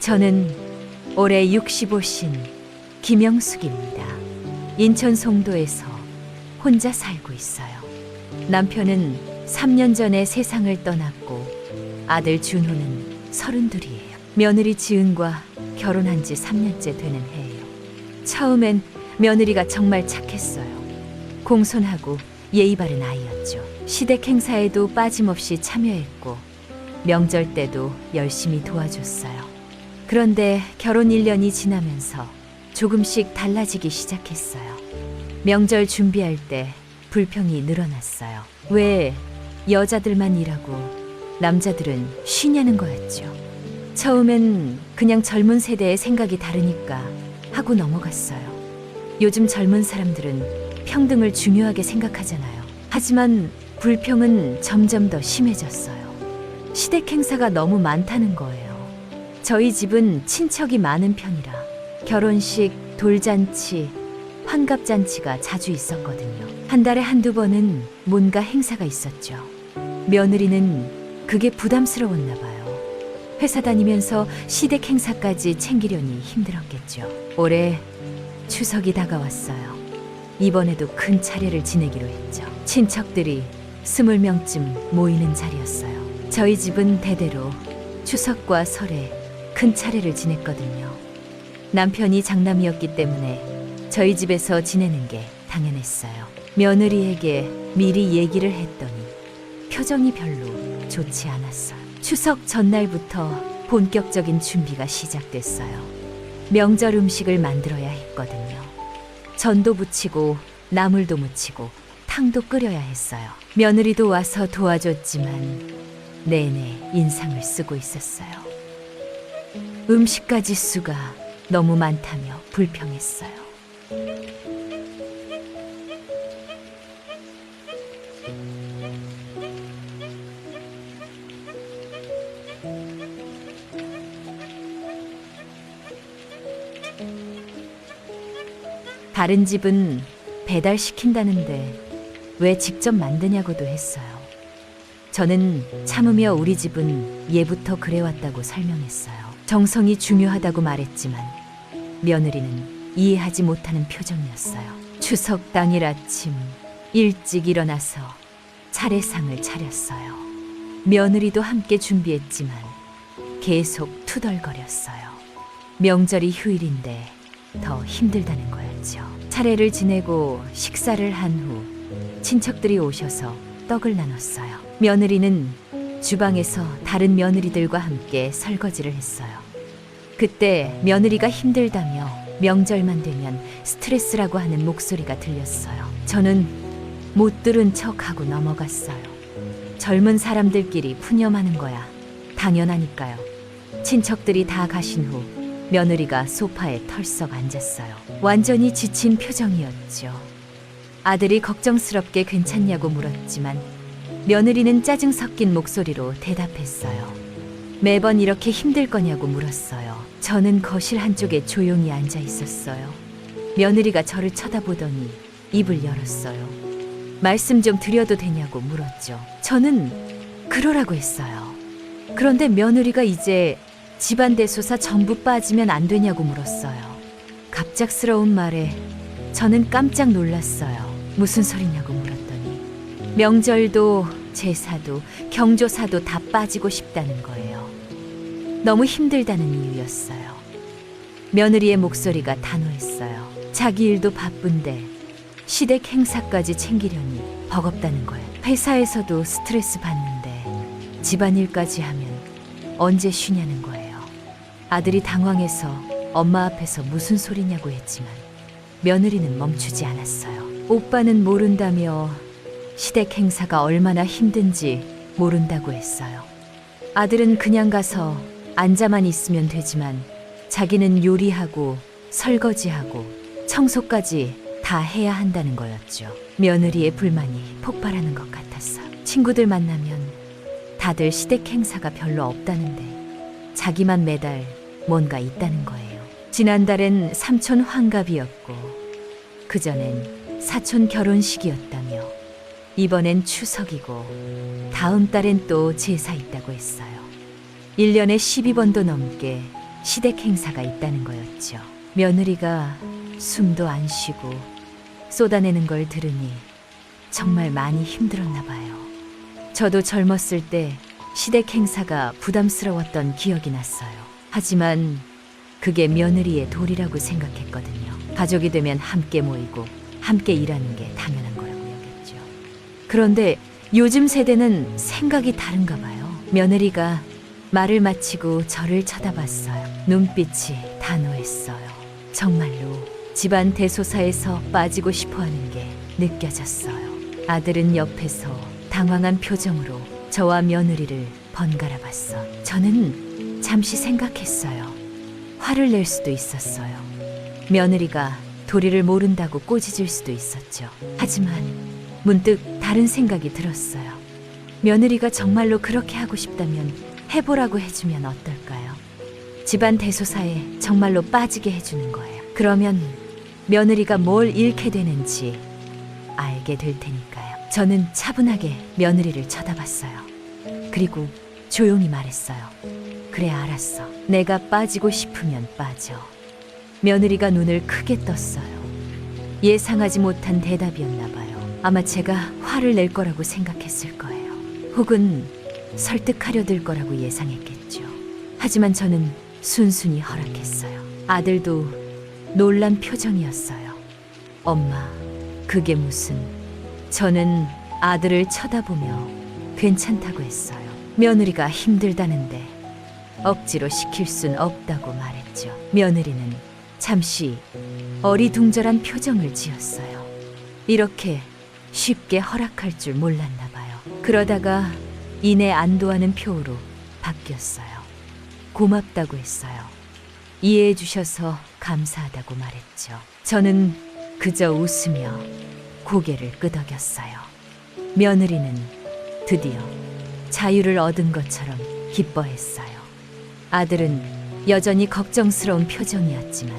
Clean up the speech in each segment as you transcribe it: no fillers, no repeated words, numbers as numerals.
저는 올해 65신 김영숙입니다. 인천 송도에서 혼자 살고 있어요. 남편은 3년 전에 세상을 떠났고 아들 준호는 32이에요. 며느리 지은과 결혼한 지 3년째 되는 해예요. 처음엔 며느리가 정말 착했어요. 공손하고 예의 바른 아이였죠. 시댁 행사에도 빠짐없이 참여했고 명절 때도 열심히 도와줬어요. 그런데 결혼 1년이 지나면서 조금씩 달라지기 시작했어요. 명절 준비할 때 불평이 늘어났어요. 왜 여자들만 일하고 남자들은 쉬냐는 거였죠. 처음엔 그냥 젊은 세대의 생각이 다르니까 하고 넘어갔어요. 요즘 젊은 사람들은 평등을 중요하게 생각하잖아요. 하지만 불평은 점점 더 심해졌어요. 시댁 행사가 너무 많다는 거예요. 저희 집은 친척이 많은 편이라 결혼식, 돌잔치, 환갑잔치가 자주 있었거든요. 한 달에 한두 번은 뭔가 행사가 있었죠. 며느리는 그게 부담스러웠나 봐요. 회사 다니면서 시댁 행사까지 챙기려니 힘들었겠죠. 올해 추석이 다가왔어요. 이번에도 큰 차례를 지내기로 했죠. 친척들이 20명쯤 모이는 자리였어요. 저희 집은 대대로 추석과 설에 큰 차례를 지냈거든요. 남편이 장남이었기 때문에 저희 집에서 지내는 게 당연했어요. 며느리에게 미리 얘기를 했더니 표정이 별로 좋지 않았어요. 추석 전날부터 본격적인 준비가 시작됐어요. 명절 음식을 만들어야 했거든요. 전도 부치고 나물도 무치고 탕도 끓여야 했어요. 며느리도 와서 도와줬지만 내내 인상을 쓰고 있었어요. 음식까지 수가 너무 많다며 불평했어요. 다른 집은 배달시킨다는데 왜 직접 만드냐고도 했어요. 저는 참으며 우리 집은 예부터 그래왔다고 설명했어요. 정성이 중요하다고 말했지만 며느리는 이해하지 못하는 표정이었어요. 추석 당일 아침 일찍 일어나서 차례상을 차렸어요. 며느리도 함께 준비했지만 계속 투덜거렸어요. 명절이 휴일인데 더 힘들다는 거였죠. 차례를 지내고 식사를 한 후 친척들이 오셔서 떡을 나눴어요. 며느리는 주방에서 다른 며느리들과 함께 설거지를 했어요. 그때 며느리가 힘들다며 명절만 되면 스트레스라고 하는 목소리가 들렸어요. 저는 못 들은 척하고 넘어갔어요. 젊은 사람들끼리 푸념하는 거야. 당연하니까요. 친척들이 다 가신 후 며느리가 소파에 털썩 앉았어요. 완전히 지친 표정이었죠. 아들이 걱정스럽게 괜찮냐고 물었지만 며느리는 짜증 섞인 목소리로 대답했어요. 매번 이렇게 힘들 거냐고 물었어요. 저는 거실 한쪽에 조용히 앉아 있었어요. 며느리가 저를 쳐다보더니 입을 열었어요. 말씀 좀 드려도 되냐고 물었죠. 저는 그러라고 했어요. 그런데 며느리가 이제 집안 대소사 전부 빠지면 안 되냐고 물었어요. 갑작스러운 말에 저는 깜짝 놀랐어요. 무슨 소리냐고 물었더니 명절도 제사도 경조사도 다 빠지고 싶다는 거예요. 너무 힘들다는 이유였어요. 며느리의 목소리가 단호했어요. 자기 일도 바쁜데 시댁 행사까지 챙기려니 버겁다는 거예요. 회사에서도 스트레스 받는데 집안일까지 하면 언제 쉬냐는 거예요. 아들이 당황해서 엄마 앞에서 무슨 소리냐고 했지만 며느리는 멈추지 않았어요. 오빠는 모른다며 시댁 행사가 얼마나 힘든지 모른다고 했어요. 아들은 그냥 가서 앉아만 있으면 되지만 자기는 요리하고 설거지하고 청소까지 다 해야 한다는 거였죠. 며느리의 불만이 폭발하는 것 같았어요. 친구들 만나면 다들 시댁 행사가 별로 없다는데 자기만 매달 뭔가 있다는 거예요. 지난달엔 삼촌 환갑이었고 그전엔 사촌 결혼식이었다며 이번엔 추석이고 다음 달엔 또 제사 있다고 했어요. 1년에 12번도 넘게 시댁 행사가 있다는 거였죠. 며느리가 숨도 안 쉬고 쏟아내는 걸 들으니 정말 많이 힘들었나 봐요. 저도 젊었을 때 시댁 행사가 부담스러웠던 기억이 났어요. 하지만 그게 며느리의 도리라고 생각했거든요. 가족이 되면 함께 모이고 함께 일하는 게 당연한 거라고 여겼죠. 그런데 요즘 세대는 생각이 다른가 봐요. 며느리가 말을 마치고 저를 쳐다봤어요. 눈빛이 단호했어요. 정말로 집안 대소사에서 빠지고 싶어하는 게 느껴졌어요. 아들은 옆에서 당황한 표정으로 저와 며느리를 번갈아 봤어. 저는 잠시 생각했어요. 화를 낼 수도 있었어요. 며느리가 도리를 모른다고 꼬집을 수도 있었죠. 하지만 문득 다른 생각이 들었어요. 며느리가 정말로 그렇게 하고 싶다면 해보라고 해주면 어떨까요? 집안 대소사에 정말로 빠지게 해주는 거예요. 그러면 며느리가 뭘 잃게 되는지 알게 될 테니까요. 저는 차분하게 며느리를 쳐다봤어요. 그리고 조용히 말했어요. 그래, 알았어. 내가 빠지고 싶으면 빠져. 며느리가 눈을 크게 떴어요. 예상하지 못한 대답이었나 봐요. 아마 제가 화를 낼 거라고 생각했을 거예요. 혹은 설득하려 들 거라고 예상했겠죠. 하지만 저는 순순히 허락했어요. 아들도 놀란 표정이었어요. 엄마, 그게 무슨... 저는 아들을 쳐다보며 괜찮다고 했어요. 며느리가 힘들다는데 억지로 시킬 순 없다고 말했죠. 며느리는 잠시 어리둥절한 표정을 지었어요. 이렇게 쉽게 허락할 줄 몰랐나 봐요. 그러다가 이내 안도하는 표로 바뀌었어요. 고맙다고 했어요. 이해해 주셔서 감사하다고 말했죠. 저는 그저 웃으며 고개를 끄덕였어요. 며느리는 드디어 자유를 얻은 것처럼 기뻐했어요. 아들은 여전히 걱정스러운 표정이었지만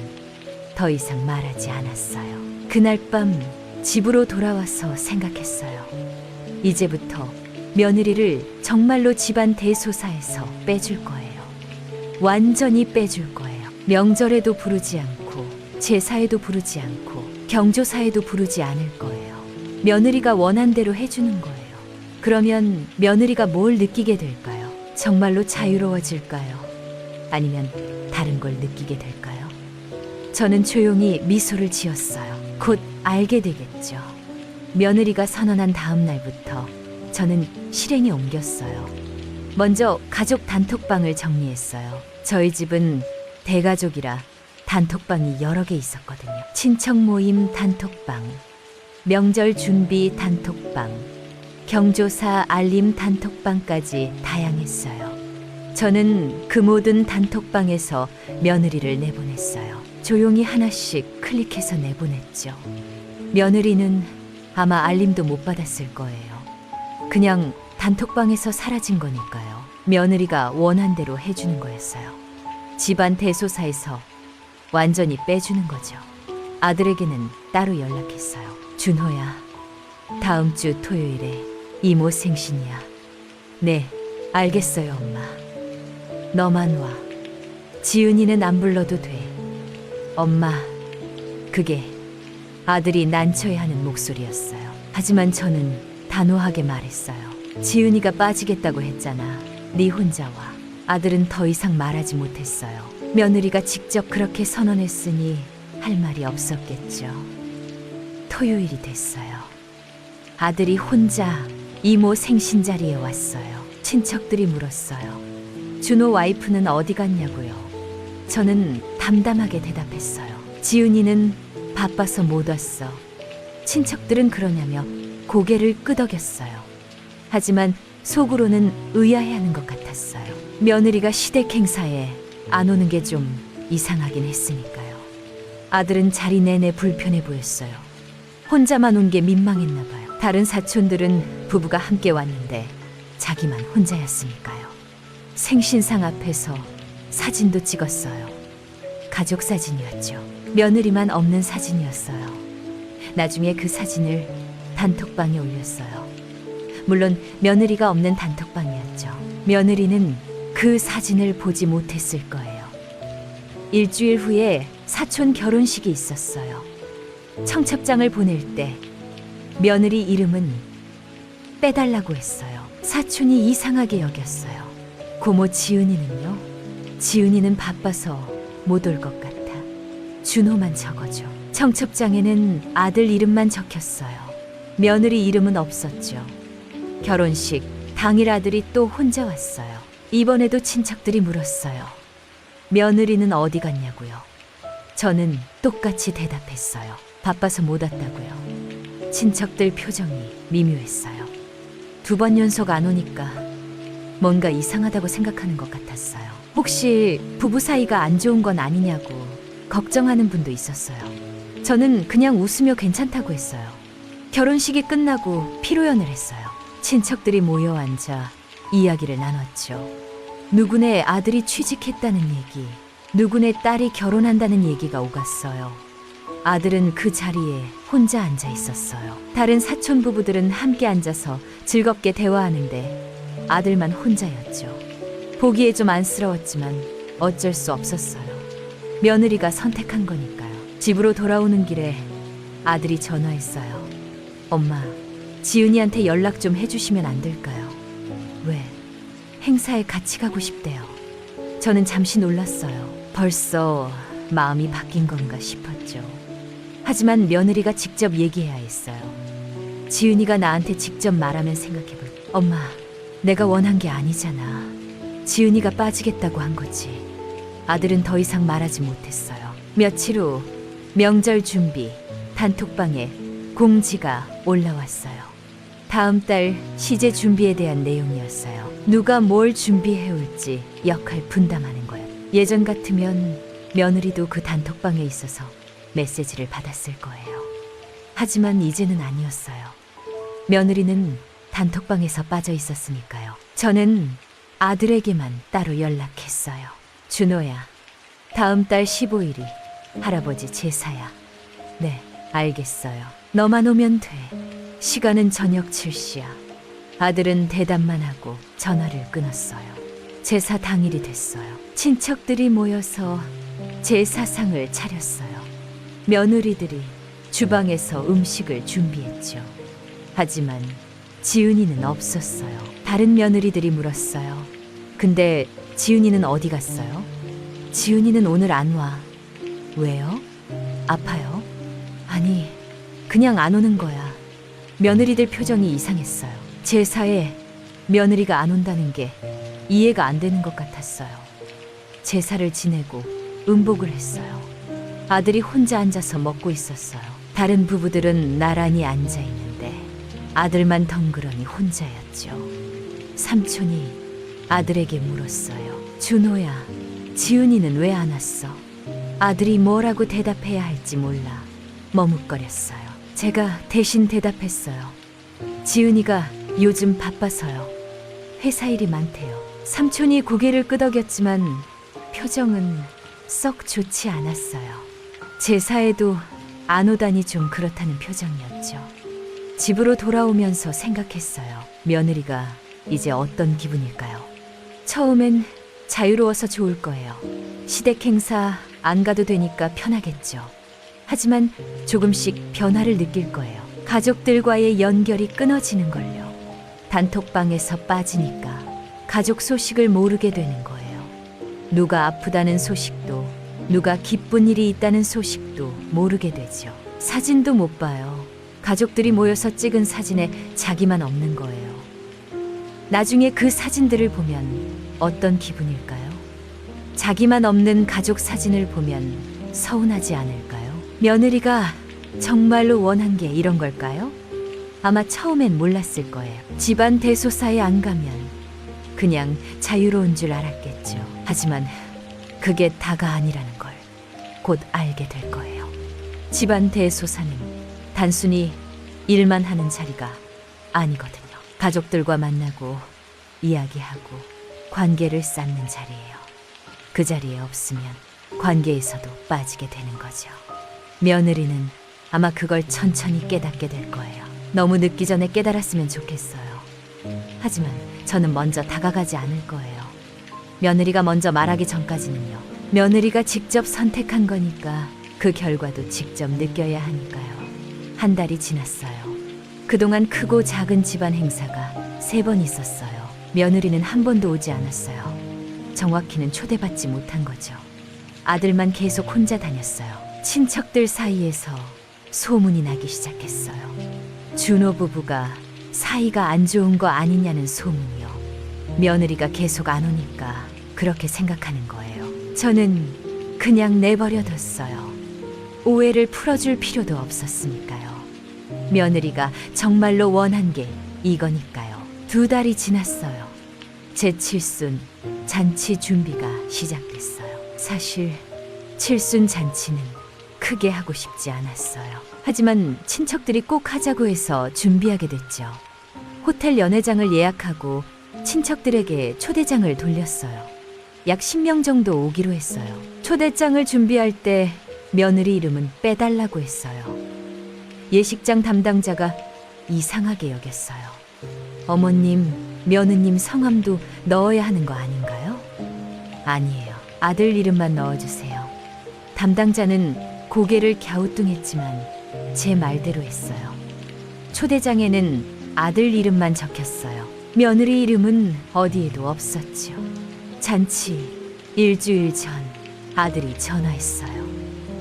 더 이상 말하지 않았어요. 그날 밤 집으로 돌아와서 생각했어요. 이제부터 며느리를 정말로 집안 대소사에서 빼줄 거예요. 완전히 빼줄 거예요. 명절에도 부르지 않고 제사에도 부르지 않고 경조사에도 부르지 않을 거예요. 며느리가 원한 대로 해주는 거예요. 그러면 며느리가 뭘 느끼게 될까요? 정말로 자유로워질까요? 아니면 다른 걸 느끼게 될까요? 저는 조용히 미소를 지었어요. 곧 알게 되겠죠. 며느리가 선언한 다음 날부터 저는 실행에 옮겼어요. 먼저 가족 단톡방을 정리했어요. 저희 집은 대가족이라 단톡방이 여러 개 있었거든요. 친척 모임 단톡방, 명절 준비 단톡방, 경조사 알림 단톡방까지 다양했어요. 저는 그 모든 단톡방에서 며느리를 내보냈어요. 조용히 하나씩 클릭해서 내보냈죠. 며느리는 아마 알림도 못 받았을 거예요. 그냥 단톡방에서 사라진 거니까요. 며느리가 원한 대로 해주는 거였어요. 집안 대소사에서 완전히 빼주는 거죠. 아들에게는 따로 연락했어요. 준호야, 다음 주 토요일에 이모 생신이야. 네, 알겠어요, 엄마. 너만 와. 지은이는 안 불러도 돼. 엄마, 그게 아들이 난처해하는 목소리였어요. 하지만 저는 단호하게 말했어요. 지은이가 빠지겠다고 했잖아. 네 혼자 와. 아들은 더 이상 말하지 못했어요. 며느리가 직접 그렇게 선언했으니 할 말이 없었겠죠. 토요일이 됐어요. 아들이 혼자 이모 생신 자리에 왔어요. 친척들이 물었어요. 준호 와이프는 어디 갔냐고요. 저는 담담하게 대답했어요. 지은이는 바빠서 못 왔어. 친척들은 그러냐며 고개를 끄덕였어요. 하지만 속으로는 의아해하는 것 같았어요. 며느리가 시댁 행사에 안 오는 게 좀 이상하긴 했으니까요. 아들은 자리 내내 불편해 보였어요. 혼자만 온 게 민망했나 봐요. 다른 사촌들은 부부가 함께 왔는데 자기만 혼자였으니까요. 생신상 앞에서 사진도 찍었어요. 가족 사진이었죠. 며느리만 없는 사진이었어요. 나중에 그 사진을 단톡방에 올렸어요. 물론 며느리가 없는 단톡방이었죠. 며느리는 그 사진을 보지 못했을 거예요. 일주일 후에 사촌 결혼식이 있었어요. 청첩장을 보낼 때 며느리 이름은 빼달라고 했어요. 사촌이 이상하게 여겼어요. 고모 지은이는요? 지은이는 바빠서 못 올 것 같아. 준호만 적어줘. 청첩장에는 아들 이름만 적혔어요. 며느리 이름은 없었죠. 결혼식 당일 아들이 또 혼자 왔어요. 이번에도 친척들이 물었어요. 며느리는 어디 갔냐고요. 저는 똑같이 대답했어요. 바빠서 못 왔다고요. 친척들 표정이 미묘했어요. 2번 연속 안 오니까 뭔가 이상하다고 생각하는 것 같았어요. 혹시 부부 사이가 안 좋은 건 아니냐고 걱정하는 분도 있었어요. 저는 그냥 웃으며 괜찮다고 했어요. 결혼식이 끝나고 피로연을 했어요. 친척들이 모여 앉아 이야기를 나눴죠. 누구네 아들이 취직했다는 얘기, 누구네 딸이 결혼한다는 얘기가 오갔어요. 아들은 그 자리에 혼자 앉아 있었어요. 다른 사촌 부부들은 함께 앉아서 즐겁게 대화하는데 아들만 혼자였죠. 보기에 좀 안쓰러웠지만 어쩔 수 없었어요. 며느리가 선택한 거니까요. 집으로 돌아오는 길에 아들이 전화했어요. 엄마, 지은이한테 연락 좀 해주시면 안 될까요? 왜? 행사에 같이 가고 싶대요. 저는 잠시 놀랐어요. 벌써 마음이 바뀐 건가 싶었죠. 하지만 며느리가 직접 얘기해야 했어요. 지은이가 나한테 직접 말하면 생각해볼게. 엄마, 내가 원한 게 아니잖아. 지은이가 빠지겠다고 한 거지. 아들은 더 이상 말하지 못했어요. 며칠 후 명절 준비, 단톡방에 공지가 올라왔어요. 다음 달 시제 준비에 대한 내용이었어요. 누가 뭘 준비해 올지 역할 분담하는 거예요. 예전 같으면 며느리도 그 단톡방에 있어서 메시지를 받았을 거예요. 하지만 이제는 아니었어요. 며느리는 단톡방에서 빠져 있었으니까요. 저는 아들에게만 따로 연락했어요. 준호야, 다음 달 15일이 할아버지 제사야. 네, 알겠어요. 너만 오면 돼. 시간은 저녁 7시야. 아들은 대답만 하고 전화를 끊었어요. 제사 당일이 됐어요. 친척들이 모여서 제사상을 차렸어요. 며느리들이 주방에서 음식을 준비했죠. 하지만 지은이는 없었어요. 다른 며느리들이 물었어요. 근데 지은이는 어디 갔어요? 지은이는 오늘 안 와. 왜요? 아파요? 아니, 그냥 안 오는 거야. 며느리들 표정이 이상했어요. 제사에 며느리가 안 온다는 게 이해가 안 되는 것 같았어요. 제사를 지내고 음복을 했어요. 아들이 혼자 앉아서 먹고 있었어요. 다른 부부들은 나란히 앉아 있는데 아들만 덩그러니 혼자였죠. 삼촌이 아들에게 물었어요. 준호야, 지은이는 왜 안 왔어? 아들이 뭐라고 대답해야 할지 몰라 머뭇거렸어요. 제가 대신 대답했어요. 지은이가 요즘 바빠서요. 회사 일이 많대요. 삼촌이 고개를 끄덕였지만 표정은 썩 좋지 않았어요. 제사에도 안 오다니 좀 그렇다는 표정이었죠. 집으로 돌아오면서 생각했어요. 며느리가 이제 어떤 기분일까요? 처음엔 자유로워서 좋을 거예요. 시댁 행사 안 가도 되니까 편하겠죠. 하지만 조금씩 변화를 느낄 거예요. 가족들과의 연결이 끊어지는 걸요. 단톡방에서 빠지니까 가족 소식을 모르게 되는 거예요. 누가 아프다는 소식도, 누가 기쁜 일이 있다는 소식도 모르게 되죠. 사진도 못 봐요. 가족들이 모여서 찍은 사진에 자기만 없는 거예요. 나중에 그 사진들을 보면 어떤 기분일까요? 자기만 없는 가족 사진을 보면 서운하지 않을까요? 며느리가 정말로 원한 게 이런 걸까요? 아마 처음엔 몰랐을 거예요. 집안 대소사에 안 가면 그냥 자유로운 줄 알았겠죠. 하지만 그게 다가 아니라는 걸 곧 알게 될 거예요. 집안 대소사는 단순히 일만 하는 자리가 아니거든요. 가족들과 만나고 이야기하고 관계를 쌓는 자리예요. 그 자리에 없으면 관계에서도 빠지게 되는 거죠. 며느리는 아마 그걸 천천히 깨닫게 될 거예요. 너무 늦기 전에 깨달았으면 좋겠어요. 하지만 저는 먼저 다가가지 않을 거예요. 며느리가 먼저 말하기 전까지는요. 며느리가 직접 선택한 거니까 그 결과도 직접 느껴야 하니까요. 한 달이 지났어요. 그동안 크고 작은 집안 행사가 3번 있었어요. 며느리는 한 번도 오지 않았어요. 정확히는 초대받지 못한 거죠. 아들만 계속 혼자 다녔어요. 친척들 사이에서 소문이 나기 시작했어요. 준호 부부가 사이가 안 좋은 거 아니냐는 소문이요. 며느리가 계속 안 오니까 그렇게 생각하는 거예요. 저는 그냥 내버려뒀어요. 오해를 풀어줄 필요도 없었으니까요. 며느리가 정말로 원한 게 이거니까요. 2달이 지났어요. 제 칠순 잔치 준비가 시작됐어요. 사실 칠순 잔치는 크게 하고 싶지 않았어요. 하지만 친척들이 꼭 하자고 해서 준비하게 됐죠. 호텔 연회장을 예약하고 친척들에게 초대장을 돌렸어요. 약 10명 정도 오기로 했어요. 초대장을 준비할 때 며느리 이름은 빼달라고 했어요. 예식장 담당자가 이상하게 여겼어요. 어머님, 며느님 성함도 넣어야 하는 거 아닌가요? 아니에요. 아들 이름만 넣어주세요. 담당자는 고개를 갸우뚱했지만 제 말대로 했어요. 초대장에는 아들 이름만 적혔어요. 며느리 이름은 어디에도 없었죠. 잔치 일주일 전 아들이 전화했어요.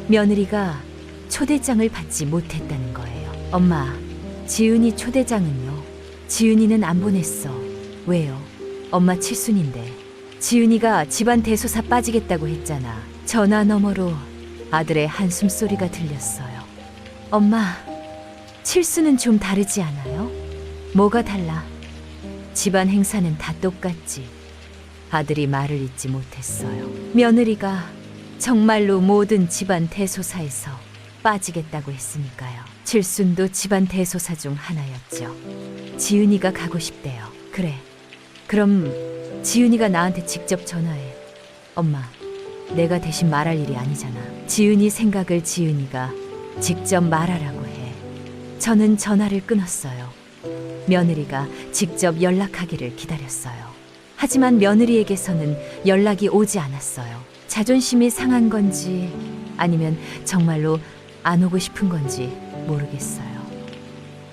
며느리가 초대장을 받지 못했다는 거예요. 엄마, 지은이 초대장은요? 지은이는 안 보냈어. 왜요? 엄마 칠순인데. 지은이가 집안 대소사 빠지겠다고 했잖아. 전화 너머로 아들의 한숨소리가 들렸어요. 엄마, 칠순은 좀 다르지 않아요? 뭐가 달라? 집안 행사는 다 똑같지. 아들이 말을 잇지 못했어요. 며느리가 정말로 모든 집안 대소사에서 빠지겠다고 했으니까요. 칠순도 집안 대소사 중 하나였죠. 지은이가 가고 싶대요. 그래. 그럼 지은이가 나한테 직접 전화해. 엄마, 내가 대신 말할 일이 아니잖아. 지은이 생각을 지은이가 직접 말하라고 해. 저는 전화를 끊었어요. 며느리가 직접 연락하기를 기다렸어요. 하지만 며느리에게서는 연락이 오지 않았어요. 자존심이 상한 건지 아니면 정말로 안 오고 싶은 건지 모르겠어요.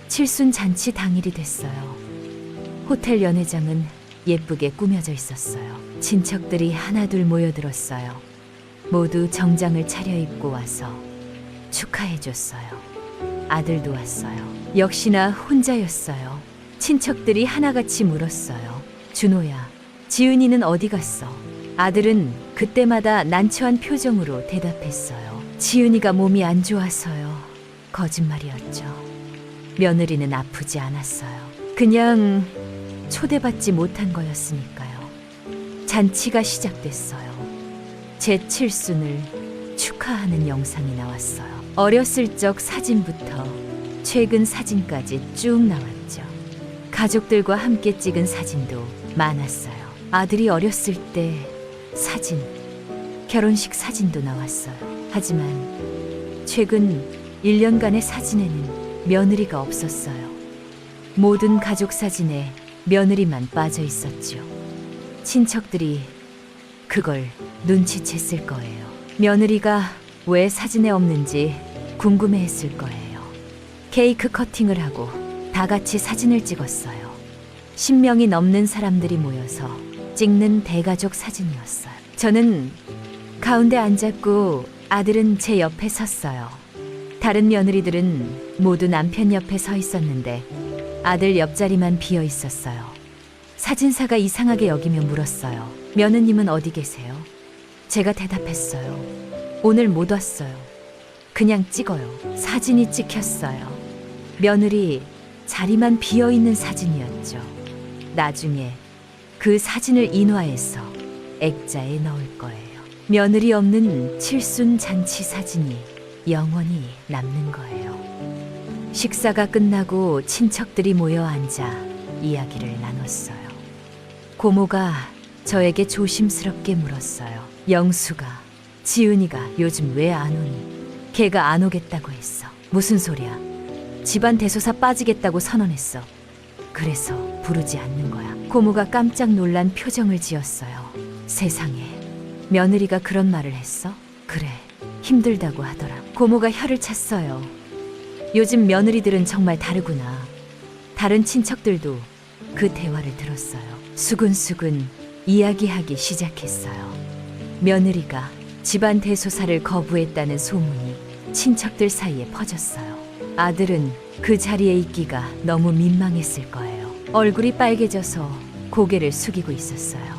칠순 잔치 당일이 됐어요. 호텔 연회장은 예쁘게 꾸며져 있었어요. 친척들이 하나둘 모여들었어요. 모두 정장을 차려입고 와서 축하해줬어요. 아들도 왔어요. 역시나 혼자였어요. 친척들이 하나같이 물었어요. 준호야, 지은이는 어디 갔어? 아들은 그때마다 난처한 표정으로 대답했어요. 지은이가 몸이 안 좋아서요. 거짓말이었죠. 며느리는 아프지 않았어요. 그냥 초대받지 못한 거였으니까요. 잔치가 시작됐어요. 제 칠순을 축하하는 영상이 나왔어요. 어렸을 적 사진부터 최근 사진까지 쭉 나왔죠. 가족들과 함께 찍은 사진도 많았어요. 아들이 어렸을 때 사진, 결혼식 사진도 나왔어요. 하지만 최근 1년간의 사진에는 며느리가 없었어요. 모든 가족 사진에 며느리만 빠져 있었죠. 친척들이 그걸 눈치챘을 거예요. 며느리가 왜 사진에 없는지 궁금해했을 거예요. 케이크 커팅을 하고 다 같이 사진을 찍었어요. 10명이 넘는 사람들이 모여서 찍는 대가족 사진이었어요. 저는 가운데 앉았고 아들은 제 옆에 섰어요. 다른 며느리들은 모두 남편 옆에 서 있었는데 아들 옆자리만 비어 있었어요. 사진사가 이상하게 여기며 물었어요. 며느님은 어디 계세요? 제가 대답했어요. 오늘 못 왔어요. 그냥 찍어요. 사진이 찍혔어요. 며느리 자리만 비어 있는 사진이었죠. 나중에 그 사진을 인화해서 액자에 넣을 거예요. 며느리 없는 칠순 잔치 사진이 영원히 남는 거예요. 식사가 끝나고 친척들이 모여 앉아 이야기를 나눴어요. 고모가 저에게 조심스럽게 물었어요. 영수가, 지은이가 요즘 왜 안 오니? 걔가 안 오겠다고 했어. 무슨 소리야? 집안 대소사 빠지겠다고 선언했어. 그래서 부르지 않는 거야. 고모가 깜짝 놀란 표정을 지었어요. 세상에, 며느리가 그런 말을 했어? 그래, 힘들다고 하더라. 고모가 혀를 찼어요. 요즘 며느리들은 정말 다르구나. 다른 친척들도 그 대화를 들었어요. 수근수근 이야기하기 시작했어요. 며느리가 집안 대소사를 거부했다는 소문이 친척들 사이에 퍼졌어요. 아들은 그 자리에 있기가 너무 민망했을 거예요. 얼굴이 빨개져서 고개를 숙이고 있었어요.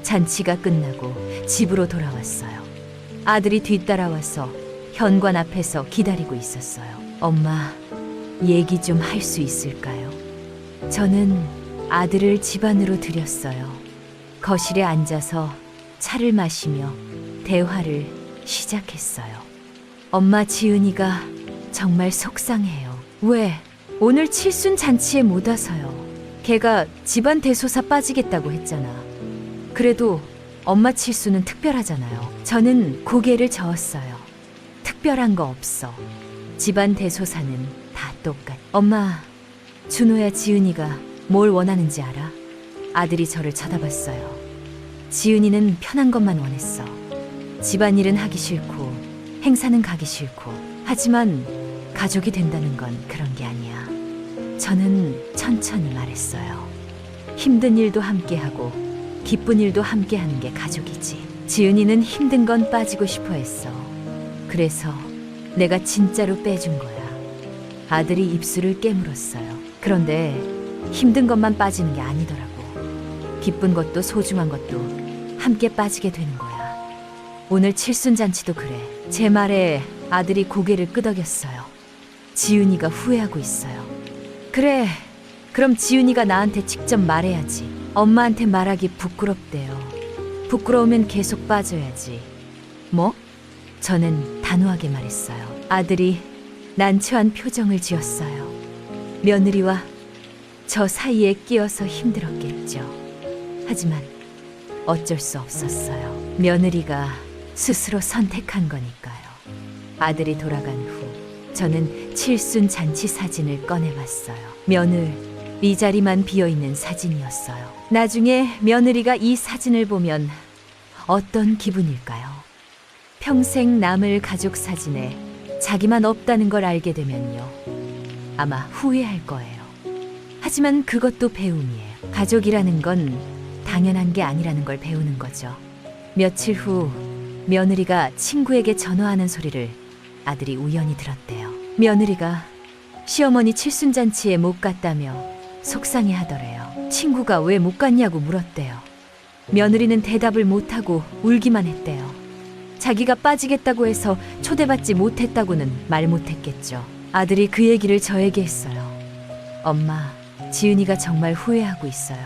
잔치가 끝나고 집으로 돌아왔어요. 아들이 뒤따라와서 현관 앞에서 기다리고 있었어요. 엄마, 얘기 좀 할 수 있을까요? 저는 아들을 집 안으로 들였어요. 거실에 앉아서 차를 마시며 대화를 시작했어요. 엄마, 지은이가 정말 속상해요. 왜? 오늘 칠순 잔치에 못 와서요. 걔가 집안 대소사 빠지겠다고 했잖아. 그래도 엄마 칠순은 특별하잖아요. 저는 고개를 저었어요. 특별한 거 없어. 집안 대소사는 다 똑같. 엄마, 준호야, 지은이가 뭘 원하는지 알아? 아들이 저를 쳐다봤어요. 지은이는 편한 것만 원했어. 집안일은 하기 싫고 행사는 가기 싫고. 하지만 가족이 된다는 건 그런 게 아니야. 저는 천천히 말했어요. 힘든 일도 함께하고 기쁜 일도 함께하는 게 가족이지. 지은이는 힘든 건 빠지고 싶어 했어. 그래서 내가 진짜로 빼준 거야. 아들이 입술을 깨물었어요. 그런데 힘든 것만 빠지는 게 아니더라고. 기쁜 것도 소중한 것도 함께 빠지게 되는 거야. 오늘 칠순잔치도 그래. 제 말에 아들이 고개를 끄덕였어요. 지은이가 후회하고 있어요. 그래, 그럼 지은이가 나한테 직접 말해야지. 엄마한테 말하기 부끄럽대요. 부끄러우면 계속 빠져야지. 뭐? 저는 단호하게 말했어요. 아들이 난처한 표정을 지었어요. 며느리와 저 사이에 끼어서 힘들었겠죠. 하지만 어쩔 수 없었어요. 며느리가 스스로 선택한 거니까요. 아들이 돌아간 후 저는 칠순 잔치 사진을 꺼내봤어요. 며느리 자리만 비어있는 사진이었어요. 나중에 며느리가 이 사진을 보면 어떤 기분일까요? 평생 남을 가족 사진에 자기만 없다는 걸 알게 되면요. 아마 후회할 거예요. 하지만 그것도 배움이에요. 가족이라는 건 당연한 게 아니라는 걸 배우는 거죠. 며칠 후 며느리가 친구에게 전화하는 소리를 아들이 우연히 들었대요. 며느리가 시어머니 칠순잔치에 못 갔다며 속상해 하더래요. 친구가 왜 못 갔냐고 물었대요. 며느리는 대답을 못하고 울기만 했대요. 자기가 빠지겠다고 해서 초대받지 못했다고는 말 못했겠죠. 아들이 그 얘기를 저에게 했어요. 엄마, 지은이가 정말 후회하고 있어요.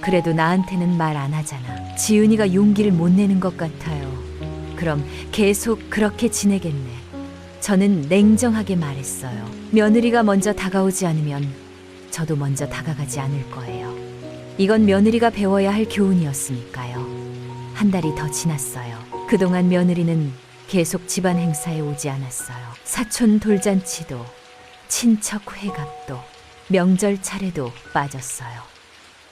그래도 나한테는 말 안 하잖아. 지은이가 용기를 못 내는 것 같아요. 그럼 계속 그렇게 지내겠네. 저는 냉정하게 말했어요. 며느리가 먼저 다가오지 않으면 저도 먼저 다가가지 않을 거예요. 이건 며느리가 배워야 할 교훈이었으니까요. 한 달이 더 지났어요. 그동안 며느리는 계속 집안 행사에 오지 않았어요. 사촌 돌잔치도, 친척 회갑도, 명절 차례도 빠졌어요.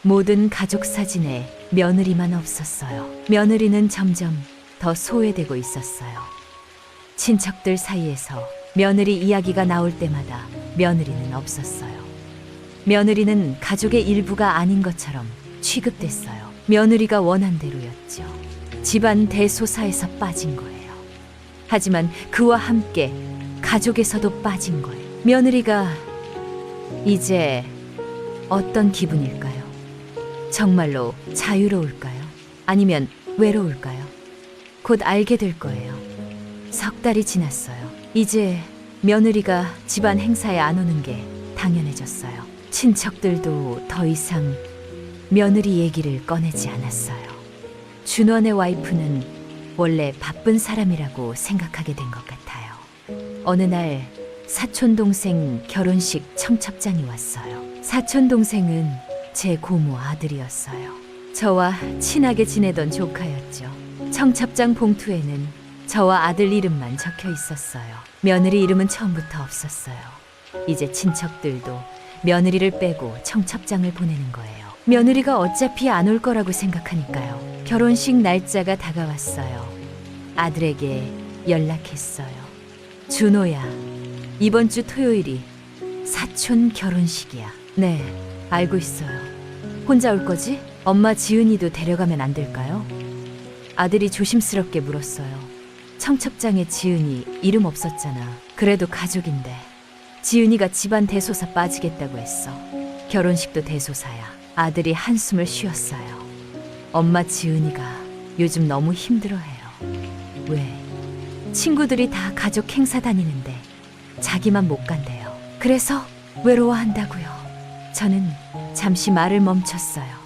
모든 가족 사진에 며느리만 없었어요. 며느리는 점점 더 소외되고 있었어요. 친척들 사이에서 며느리 이야기가 나올 때마다 며느리는 없었어요. 며느리는 가족의 일부가 아닌 것처럼 취급됐어요. 며느리가 원한 대로였죠. 집안 대소사에서 빠진 거예요. 하지만 그와 함께 가족에서도 빠진 거예요. 며느리가 이제 어떤 기분일까요? 정말로 자유로울까요? 아니면 외로울까요? 곧 알게 될 거예요. 석 달이 지났어요. 이제 며느리가 집안 행사에 안 오는 게 당연해졌어요. 친척들도 더 이상 며느리 얘기를 꺼내지 않았어요. 준원의 와이프는 원래 바쁜 사람이라고 생각하게 된 것 같아요. 어느 날 사촌 동생 결혼식 청첩장이 왔어요. 사촌 동생은 제 고모 아들이었어요. 저와 친하게 지내던 조카였죠. 청첩장 봉투에는 저와 아들 이름만 적혀 있었어요. 며느리 이름은 처음부터 없었어요. 이제 친척들도 며느리를 빼고 청첩장을 보내는 거예요. 며느리가 어차피 안 올 거라고 생각하니까요. 결혼식 날짜가 다가왔어요. 아들에게 연락했어요. 준호야, 이번 주 토요일이 사촌 결혼식이야. 네, 알고 있어요. 혼자 올 거지? 엄마 지은이도 데려가면 안 될까요? 아들이 조심스럽게 물었어요. 청첩장에 지은이 이름 없었잖아. 그래도 가족인데. 지은이가 집안 대소사 빠지겠다고 했어. 결혼식도 대소사야. 아들이 한숨을 쉬었어요. 엄마 지은이가 요즘 너무 힘들어해요. 왜? 친구들이 다 가족 행사 다니는데 자기만 못 간대요. 그래서 외로워한다고요. 저는 잠시 말을 멈췄어요.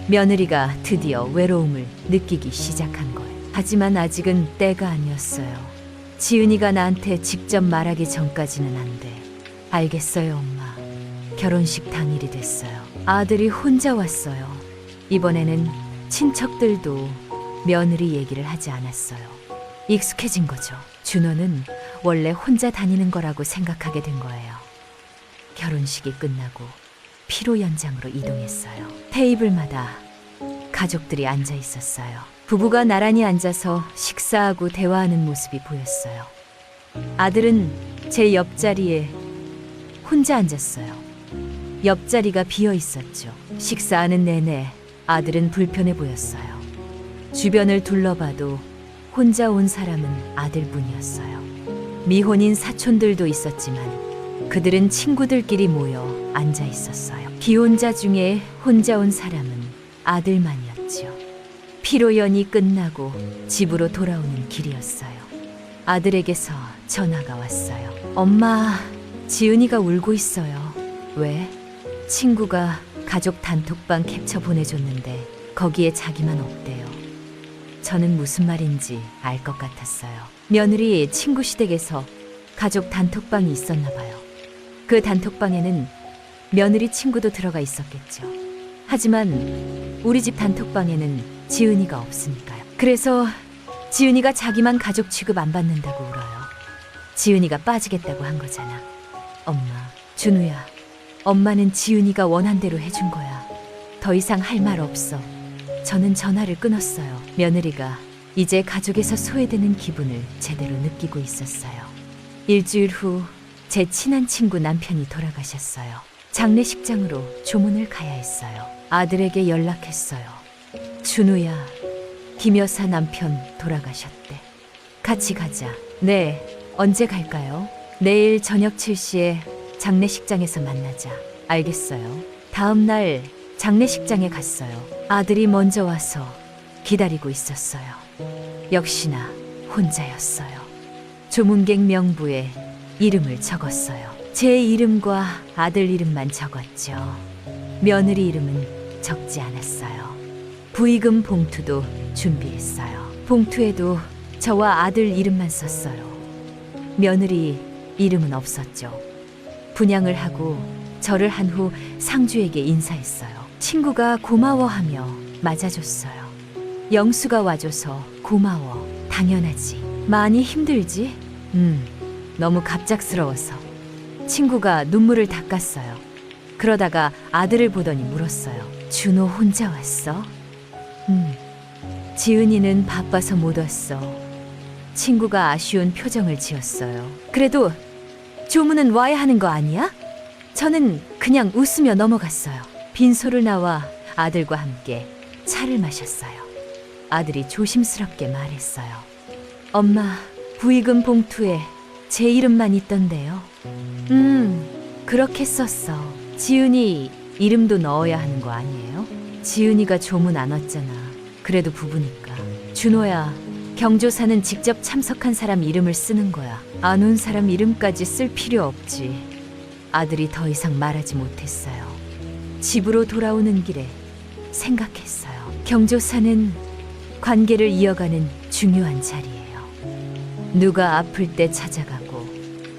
며느리가 드디어 외로움을 느끼기 시작한 거예요. 하지만 아직은 때가 아니었어요. 지은이가 나한테 직접 말하기 전까지는 안 돼. 알겠어요, 엄마. 결혼식 당일이 됐어요. 아들이 혼자 왔어요. 이번에는 친척들도 며느리 얘기를 하지 않았어요. 익숙해진 거죠. 준호는 원래 혼자 다니는 거라고 생각하게 된 거예요. 결혼식이 끝나고 피로 연장으로 이동했어요. 테이블마다 가족들이 앉아 있었어요. 부부가 나란히 앉아서 식사하고 대화하는 모습이 보였어요. 아들은 제 옆자리에 혼자 앉았어요. 옆자리가 비어 있었죠. 식사하는 내내 아들은 불편해 보였어요. 주변을 둘러봐도 혼자 온 사람은 아들뿐이었어요. 미혼인 사촌들도 있었지만 그들은 친구들끼리 모여 앉아 있었어요. 기혼자 중에 혼자 온 사람은 아들만이었죠. 피로연이 끝나고 집으로 돌아오는 길이었어요. 아들에게서 전화가 왔어요. 엄마, 지은이가 울고 있어요. 왜? 친구가 가족 단톡방 캡처 보내줬는데 거기에 자기만 없대요. 저는 무슨 말인지 알 것 같았어요. 며느리 친구 시댁에서 가족 단톡방이 있었나 봐요. 그 단톡방에는 며느리 친구도 들어가 있었겠죠. 하지만 우리 집 단톡방에는 지은이가 없으니까요. 그래서 지은이가 자기만 가족 취급 안 받는다고 울어요. 지은이가 빠지겠다고 한 거잖아. 엄마, 준우야, 엄마는 지은이가 원한 대로 해준 거야. 더 이상 할 말 없어. 저는 전화를 끊었어요. 며느리가 이제 가족에서 소외되는 기분을 제대로 느끼고 있었어요. 일주일 후 제 친한 친구 남편이 돌아가셨어요. 장례식장으로 조문을 가야 했어요. 아들에게 연락했어요. 준우야, 김 여사 남편 돌아가셨대. 같이 가자. 네, 언제 갈까요? 내일 저녁 7시에 장례식장에서 만나자. 알겠어요. 다음 날 장례식장에 갔어요. 아들이 먼저 와서 기다리고 있었어요. 역시나 혼자였어요. 조문객 명부에 이름을 적었어요. 제 이름과 아들 이름만 적었죠. 며느리 이름은 적지 않았어요. 부의금 봉투도 준비했어요. 봉투에도 저와 아들 이름만 썼어요. 며느리 이름은 없었죠. 분양을 하고 절을 한 후 상주에게 인사했어요. 친구가 고마워하며 맞아줬어요. 영수가 와줘서 고마워. 당연하지. 많이 힘들지? 너무 갑작스러워서. 친구가 눈물을 닦았어요. 그러다가 아들을 보더니 물었어요. 준호 혼자 왔어? 지은이는 바빠서 못 왔어. 친구가 아쉬운 표정을 지었어요. 그래도 조문은 와야 하는 거 아니야? 저는 그냥 웃으며 넘어갔어요. 빈소를 나와 아들과 함께 차를 마셨어요. 아들이 조심스럽게 말했어요. 엄마, 부의금 봉투에 제 이름만 있던데요. 그렇게 썼어. 지은이 이름도 넣어야 하는 거 아니에요? 지은이가 조문 안 왔잖아. 그래도 부부니까. 준호야, 경조사는 직접 참석한 사람 이름을 쓰는 거야. 안 온 사람 이름까지 쓸 필요 없지. 아들이 더 이상 말하지 못했어요. 집으로 돌아오는 길에 생각했어요. 경조사는 관계를 이어가는 중요한 자리예요. 누가 아플 때 찾아가고,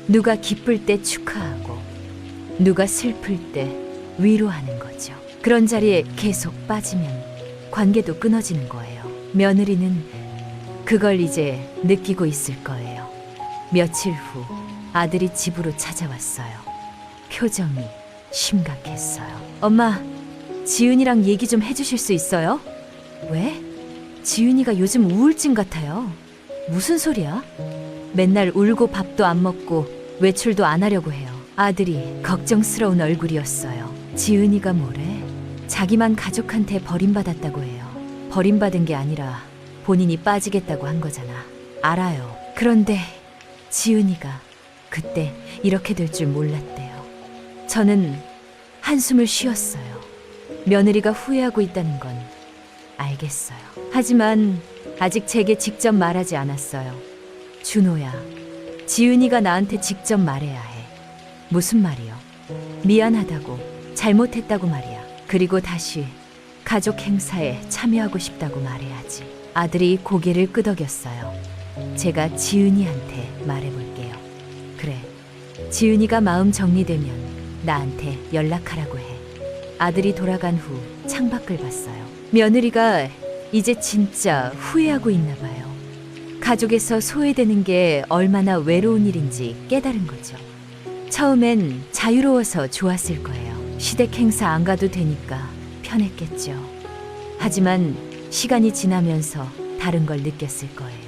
누가 기쁠 때 축하하고, 누가 슬플 때 위로하는 거죠. 그런 자리에 계속 빠지면 관계도 끊어지는 거예요. 며느리는 그걸 이제 느끼고 있을 거예요. 며칠 후 아들이 집으로 찾아왔어요. 표정이 심각했어요. 엄마, 지은이랑 얘기 좀 해주실 수 있어요? 왜? 지은이가 요즘 우울증 같아요. 무슨 소리야? 맨날 울고 밥도 안 먹고 외출도 안 하려고 해요. 아들이 걱정스러운 얼굴이었어요. 지은이가 뭐래? 자기만 가족한테 버림받았다고 해요. 버림받은 게 아니라 본인이 빠지겠다고 한 거잖아. 알아요. 그런데 지은이가 그때 이렇게 될 줄 몰랐대요. 저는 한숨을 쉬었어요. 며느리가 후회하고 있다는 건 알겠어요. 하지만 아직 제게 직접 말하지 않았어요. 준호야, 지은이가 나한테 직접 말해야 해. 무슨 말이요? 미안하다고, 잘못했다고 말이야. 그리고 다시 가족 행사에 참여하고 싶다고 말해야지. 아들이 고개를 끄덕였어요. 제가 지은이한테 말해볼게요. 그래, 지은이가 마음 정리되면 나한테 연락하라고 해. 아들이 돌아간 후 창밖을 봤어요. 며느리가 이제 진짜 후회하고 있나 봐요. 가족에서 소외되는 게 얼마나 외로운 일인지 깨달은 거죠. 처음엔 자유로워서 좋았을 거예요. 시댁 행사 안 가도 되니까 편했겠죠. 하지만 시간이 지나면서 다른 걸 느꼈을 거예요.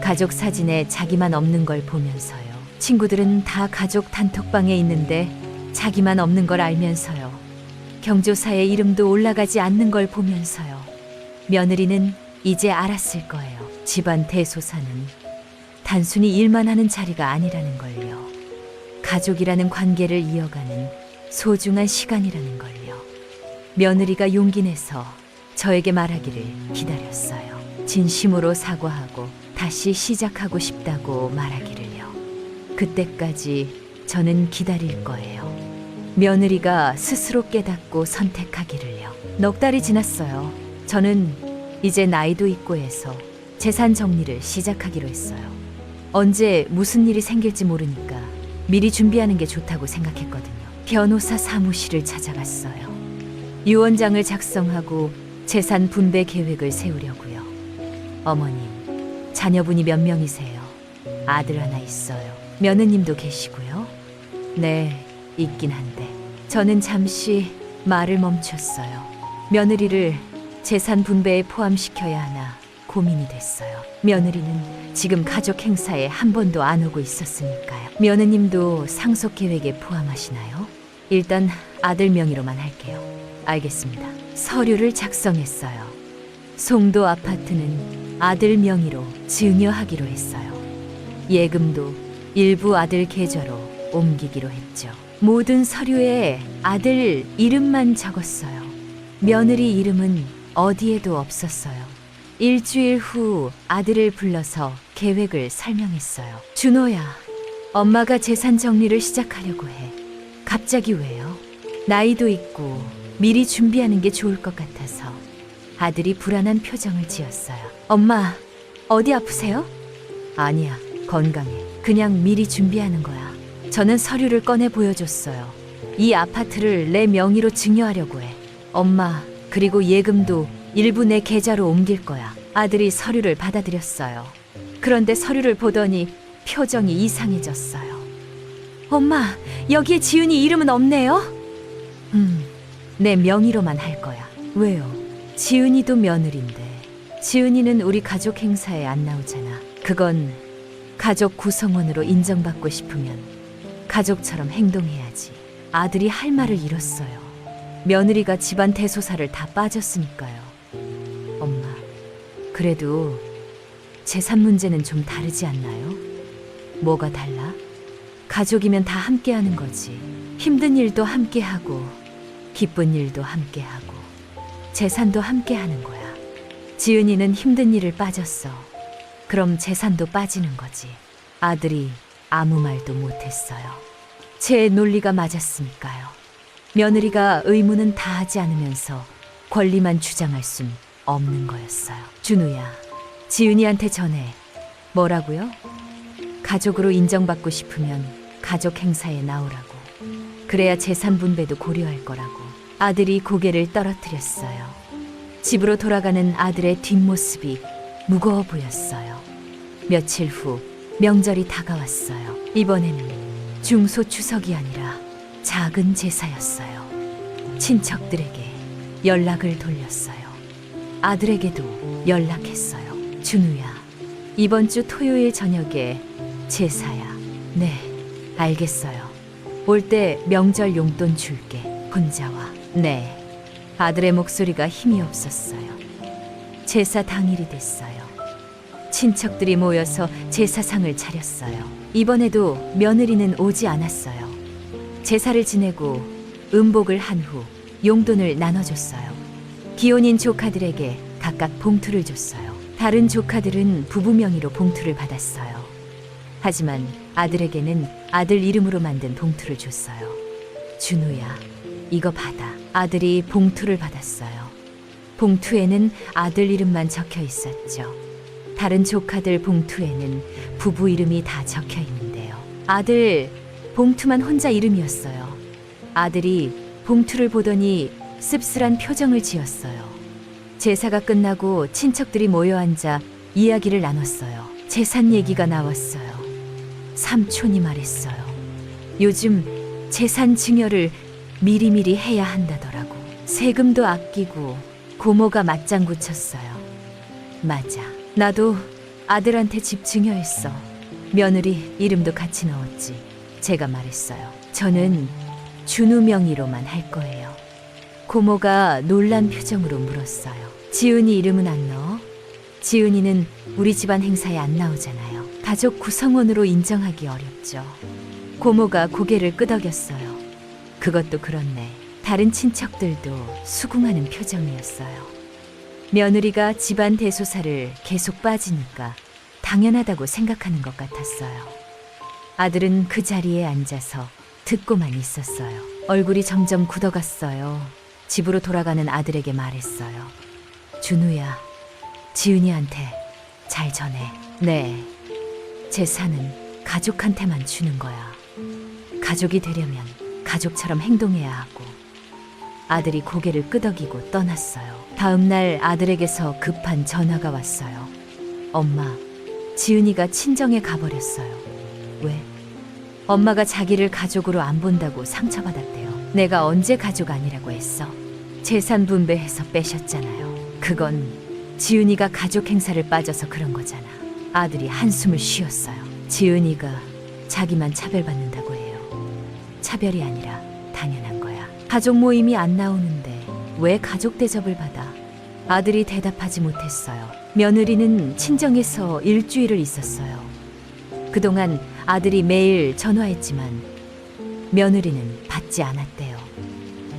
가족 사진에 자기만 없는 걸 보면서요. 친구들은 다 가족 단톡방에 있는데 자기만 없는 걸 알면서요. 경조사에 이름도 올라가지 않는 걸 보면서요. 며느리는 이제 알았을 거예요. 집안 대소사는 단순히 일만 하는 자리가 아니라는 걸요. 가족이라는 관계를 이어가는 소중한 시간이라는 걸요. 며느리가 용기 내서 저에게 말하기를 기다렸어요. 진심으로 사과하고 다시 시작하고 싶다고 말하기를요. 그때까지 저는 기다릴 거예요. 며느리가 스스로 깨닫고 선택하기를요. 넉 달이 지났어요. 저는 이제 나이도 있고 해서 재산 정리를 시작하기로 했어요. 언제 무슨 일이 생길지 모르니까 미리 준비하는 게 좋다고 생각했거든요. 변호사 사무실을 찾아갔어요. 유언장을 작성하고 재산 분배 계획을 세우려고요. 어머님, 자녀분이 몇 명이세요? 아들 하나 있어요. 며느님도 계시고요. 네, 있긴 한데 저는 잠시 말을 멈췄어요. 며느리를 재산 분배에 포함시켜야 하나 고민이 됐어요. 며느리는 지금 가족 행사에 한 번도 안 오고 있었으니까요. 며느님도 상속 계획에 포함하시나요? 일단 아들 명의로만 할게요. 알겠습니다. 서류를 작성했어요. 송도 아파트는 아들 명의로 증여하기로 했어요. 예금도 일부 아들 계좌로 옮기기로 했죠. 모든 서류에 아들 이름만 적었어요. 며느리 이름은 어디에도 없었어요. 일주일 후 아들을 불러서 계획을 설명했어요. 준호야, 엄마가 재산 정리를 시작하려고 해. 갑자기 왜요? 나이도 있고 미리 준비하는 게 좋을 것 같아서. 아들이 불안한 표정을 지었어요. 엄마, 어디 아프세요? 아니야, 건강해. 그냥 미리 준비하는 거야. 저는 서류를 꺼내 보여줬어요. 이 아파트를 내 명의로 증여하려고 해. 엄마, 그리고 예금도 일부 내 계좌로 옮길 거야. 아들이 서류를 받아들였어요. 그런데 서류를 보더니 표정이 이상해졌어요. 엄마, 여기에 지은이 이름은 없네요? 내 명의로만 할 거야. 왜요? 지은이도 며느리인데. 지은이는 우리 가족 행사에 안 나오잖아. 그건 가족 구성원으로 인정받고 싶으면 가족처럼 행동해야지. 아들이 할 말을 잃었어요. 며느리가 집안 대소사를 다 빠졌으니까요. 엄마, 그래도 재산 문제는 좀 다르지 않나요? 뭐가 달라? 가족이면 다 함께 하는 거지. 힘든 일도 함께 하고 기쁜 일도 함께 하고 재산도 함께 하는 거야. 지은이는 힘든 일을 빠졌어. 그럼 재산도 빠지는 거지. 아들이 아무 말도 못했어요. 제 논리가 맞았으니까요. 며느리가 의무는 다 하지 않으면서 권리만 주장할 순 없는 거였어요. 준우야, 지은이한테 전해. 뭐라고요? 가족으로 인정받고 싶으면 가족 행사에 나오라고. 그래야 재산 분배도 고려할 거라고. 아들이 고개를 떨어뜨렸어요. 집으로 돌아가는 아들의 뒷모습이 무거워 보였어요. 며칠 후 명절이 다가왔어요. 이번에는 중소 추석이 아니라 작은 제사였어요. 친척들에게 연락을 돌렸어요. 아들에게도 연락했어요. 준우야, 이번 주 토요일 저녁에 제사야. 네, 알겠어요. 올 때 명절 용돈 줄게. 혼자 와. 네. 아들의 목소리가 힘이 없었어요. 제사 당일이 됐어요. 친척들이 모여서 제사상을 차렸어요. 이번에도 며느리는 오지 않았어요. 제사를 지내고 음복을 한 후 용돈을 나눠줬어요. 기혼인 조카들에게 각각 봉투를 줬어요. 다른 조카들은 부부 명의로 봉투를 받았어요. 하지만 아들에게는 아들 이름으로 만든 봉투를 줬어요. 준우야, 이거 받아. 아들이 봉투를 받았어요. 봉투에는 아들 이름만 적혀 있었죠. 다른 조카들 봉투에는 부부 이름이 다 적혀 있는데요. 아들 봉투만 혼자 이름이었어요. 아들이 봉투를 보더니 씁쓸한 표정을 지었어요. 제사가 끝나고 친척들이 모여 앉아 이야기를 나눴어요. 재산 얘기가 나왔어요. 삼촌이 말했어요. 요즘 재산 증여를 미리미리 해야 한다더라고. 세금도 아끼고 고모가 맞장구 쳤어요. 맞아. 나도 아들한테 집 증여했어. 며느리 이름도 같이 넣었지. 제가 말했어요. 저는 준우 명의로만 할 거예요. 고모가 놀란 표정으로 물었어요. 지은이 이름은 안 넣어? 지은이는 우리 집안 행사에 안 나오잖아요. 가족 구성원으로 인정하기 어렵죠. 고모가 고개를 끄덕였어요. 그것도 그렇네. 다른 친척들도 수긍하는 표정이었어요. 며느리가 집안 대소사를 계속 빠지니까 당연하다고 생각하는 것 같았어요. 아들은 그 자리에 앉아서 듣고만 있었어요. 얼굴이 점점 굳어갔어요. 집으로 돌아가는 아들에게 말했어요. 준우야, 지은이한테 잘 전해. 네, 재산은 가족한테만 주는 거야. 가족이 되려면 가족처럼 행동해야 하고. 아들이 고개를 끄덕이고 떠났어요. 다음 날 아들에게서 급한 전화가 왔어요. 엄마, 지은이가 친정에 가버렸어요. 왜? 엄마가 자기를 가족으로 안 본다고 상처받았대요. 내가 언제 가족 아니라고 했어? 재산 분배해서 빼셨잖아요. 그건 지은이가 가족 행사를 빠져서 그런 거잖아. 아들이 한숨을 쉬었어요. 지은이가 자기만 차별받는다고 해요. 차별이 아니라 당연한 거야. 가족 모임이 안 나오는데 왜 가족 대접을 받아? 아들이 대답하지 못했어요. 며느리는 친정에서 일주일을 있었어요. 그동안 아들이 매일 전화했지만 며느리는 받지 않았대요.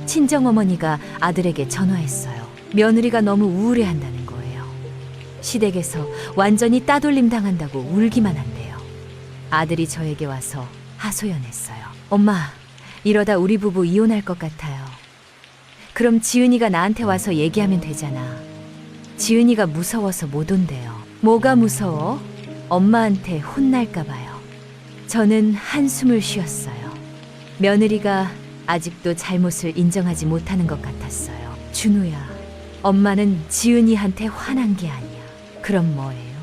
친정어머니가 아들에게 전화했어요. 며느리가 너무 우울해한다는 거예요. 시댁에서 완전히 따돌림 당한다고 울기만 한대요. 아들이 저에게 와서 하소연했어요. 엄마, 이러다 우리 부부 이혼할 것 같아요. 그럼 지은이가 나한테 와서 얘기하면 되잖아. 지은이가 무서워서 못 온대요. 뭐가 무서워? 엄마한테 혼날까 봐요. 저는 한숨을 쉬었어요. 며느리가 아직도 잘못을 인정하지 못하는 것 같았어요. 준우야, 엄마는 지은이한테 화난 게 아니야. 그럼 뭐예요?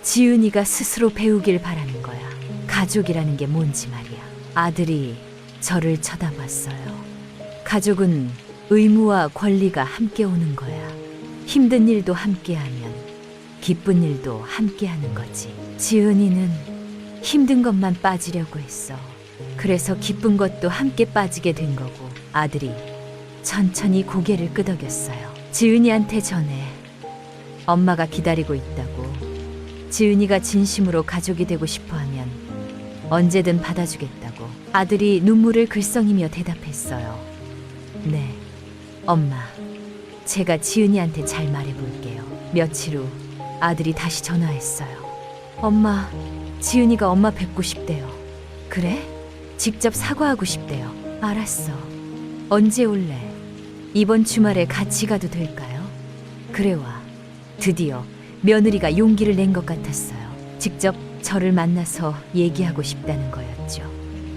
지은이가 스스로 배우길 바라는 거야. 가족이라는 게 뭔지 말이야. 아들이 저를 쳐다봤어요. 가족은 의무와 권리가 함께 오는 거야. 힘든 일도 함께하면 기쁜 일도 함께하는 거지. 지은이는 힘든 것만 빠지려고 했어. 그래서 기쁜 것도 함께 빠지게 된 거고. 아들이 천천히 고개를 끄덕였어요. 지은이한테 전해. 엄마가 기다리고 있다고. 지은이가 진심으로 가족이 되고 싶어하면 언제든 받아주겠다고. 아들이 눈물을 글썽이며 대답했어요. 네, 엄마. 제가 지은이한테 잘 말해볼게요. 며칠 후 아들이 다시 전화했어요. 엄마, 지은이가 엄마 뵙고 싶대요. 그래? 직접 사과하고 싶대요. 알았어. 언제 올래? 이번 주말에 같이 가도 될까요? 그래 와. 드디어 며느리가 용기를 낸 것 같았어요. 직접 저를 만나서 얘기하고 싶다는 거였죠.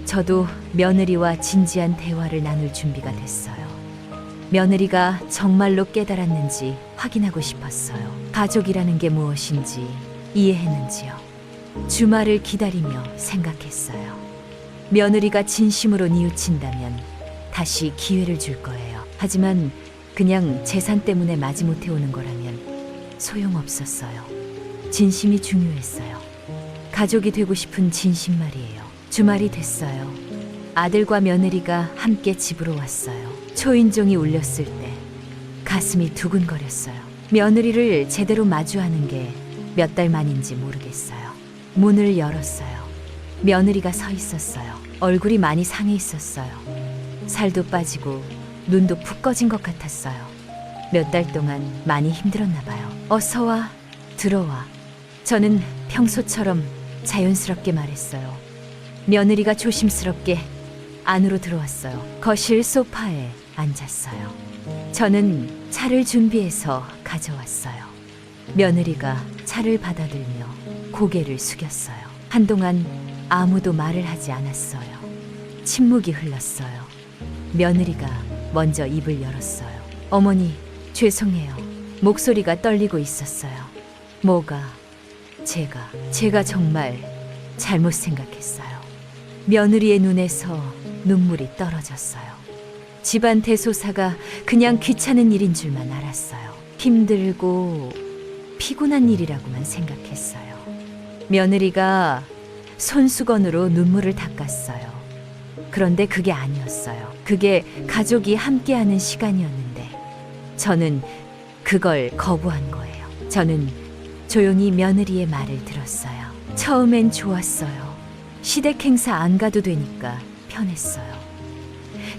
저도 며느리와 진지한 대화를 나눌 준비가 됐어요. 며느리가 정말로 깨달았는지 확인하고 싶었어요. 가족이라는 게 무엇인지 이해했는지요. 주말을 기다리며 생각했어요. 며느리가 진심으로 뉘우친다면 다시 기회를 줄 거예요. 하지만 그냥 재산 때문에 마지못해 오는 거라면 소용없었어요. 진심이 중요했어요. 가족이 되고 싶은 진심 말이에요. 주말이 됐어요. 아들과 며느리가 함께 집으로 왔어요. 초인종이 울렸을 때 가슴이 두근거렸어요. 며느리를 제대로 마주하는 게 몇 달 만인지 모르겠어요. 문을 열었어요. 며느리가 서 있었어요. 얼굴이 많이 상해 있었어요. 살도 빠지고 눈도 푹 꺼진 것 같았어요. 몇 달 동안 많이 힘들었나 봐요. 어서 와, 들어와. 저는 평소처럼 자연스럽게 말했어요. 며느리가 조심스럽게 안으로 들어왔어요. 거실 소파에 앉았어요. 저는 차를 준비해서 가져왔어요. 며느리가 차를 받아들며 고개를 숙였어요. 한동안 아무도 말을 하지 않았어요. 침묵이 흘렀어요. 며느리가 먼저 입을 열었어요. 어머니, 죄송해요. 목소리가 떨리고 있었어요. 뭐가? 제가 정말 잘못 생각했어요. 며느리의 눈에서 눈물이 떨어졌어요. 집안 대소사가 그냥 귀찮은 일인 줄만 알았어요. 힘들고 피곤한 일이라고만 생각했어요. 며느리가 손수건으로 눈물을 닦았어요. 그런데 그게 아니었어요. 그게 가족이 함께하는 시간이었는데 저는 그걸 거부한 거예요. 저는 조용히 며느리의 말을 들었어요. 처음엔 좋았어요. 시댁 행사 안 가도 되니까 편했어요.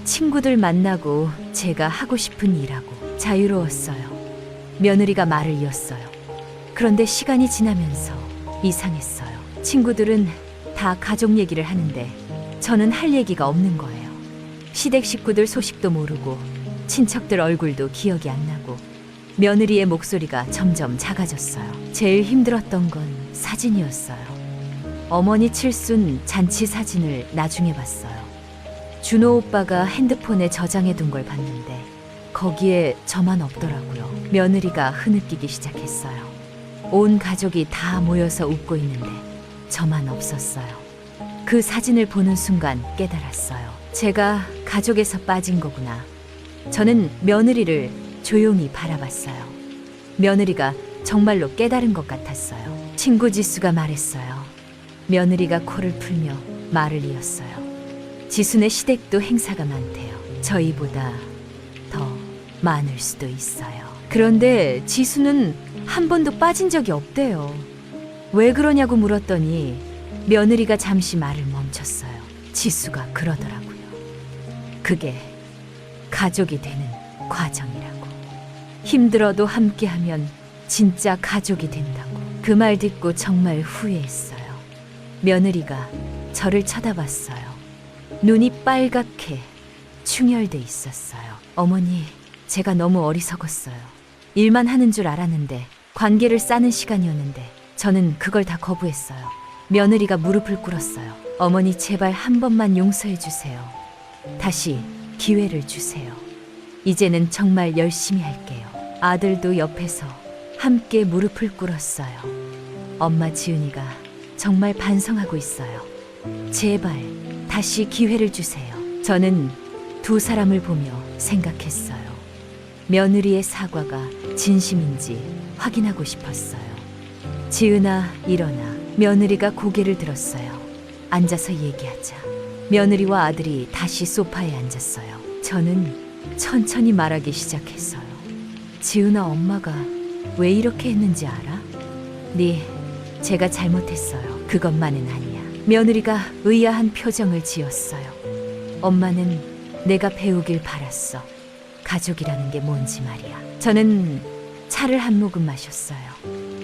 친구들 만나고 제가 하고 싶은 일하고 자유로웠어요. 며느리가 말을 이었어요. 그런데 시간이 지나면서 이상했어요. 친구들은 다 가족 얘기를 하는데 저는 할 얘기가 없는 거예요. 시댁 식구들 소식도 모르고 친척들 얼굴도 기억이 안 나고 며느리의 목소리가 점점 작아졌어요. 제일 힘들었던 건 사진이었어요. 어머니 칠순 잔치 사진을 나중에 봤어요. 준호 오빠가 핸드폰에 저장해 둔 걸 봤는데 거기에 저만 없더라고요. 며느리가 흐느끼기 시작했어요. 온 가족이 다 모여서 웃고 있는데 저만 없었어요. 그 사진을 보는 순간 깨달았어요. 제가 가족에서 빠진 거구나. 저는 며느리를 조용히 바라봤어요. 며느리가 정말로 깨달은 것 같았어요. 친구 지수가 말했어요. 며느리가 코를 풀며 말을 이었어요. 지수네 시댁도 행사가 많대요. 저희보다 더 많을 수도 있어요. 그런데 지수는 한 번도 빠진 적이 없대요. 왜 그러냐고 물었더니 며느리가 잠시 말을 멈췄어요. 지수가 그러더라고요. 그게 가족이 되는 과정이라고. 힘들어도 함께하면 진짜 가족이 된다고. 그 말 듣고 정말 후회했어요. 며느리가 저를 쳐다봤어요. 눈이 빨갛게 충혈돼 있었어요. 어머니, 제가 너무 어리석었어요. 일만 하는 줄 알았는데 관계를 쌓는 시간이었는데 저는 그걸 다 거부했어요. 며느리가 무릎을 꿇었어요. 어머니, 제발 한 번만 용서해 주세요. 다시 기회를 주세요. 이제는 정말 열심히 할게요. 아들도 옆에서 함께 무릎을 꿇었어요. 엄마 지은이가 정말 반성하고 있어요. 제발 다시 기회를 주세요. 저는 두 사람을 보며 생각했어요. 며느리의 사과가 진심인지 확인하고 싶었어요. 지은아, 일어나. 며느리가 고개를 들었어요. 앉아서 얘기하자. 며느리와 아들이 다시 소파에 앉았어요. 저는 천천히 말하기 시작했어요. 지은아, 엄마가 왜 이렇게 했는지 알아? 제가 잘못했어요. 그것만은 아니야. 며느리가 의아한 표정을 지었어요. 엄마는 내가 배우길 바랐어. 가족이라는 게 뭔지 말이야. 저는 차를 한 모금 마셨어요.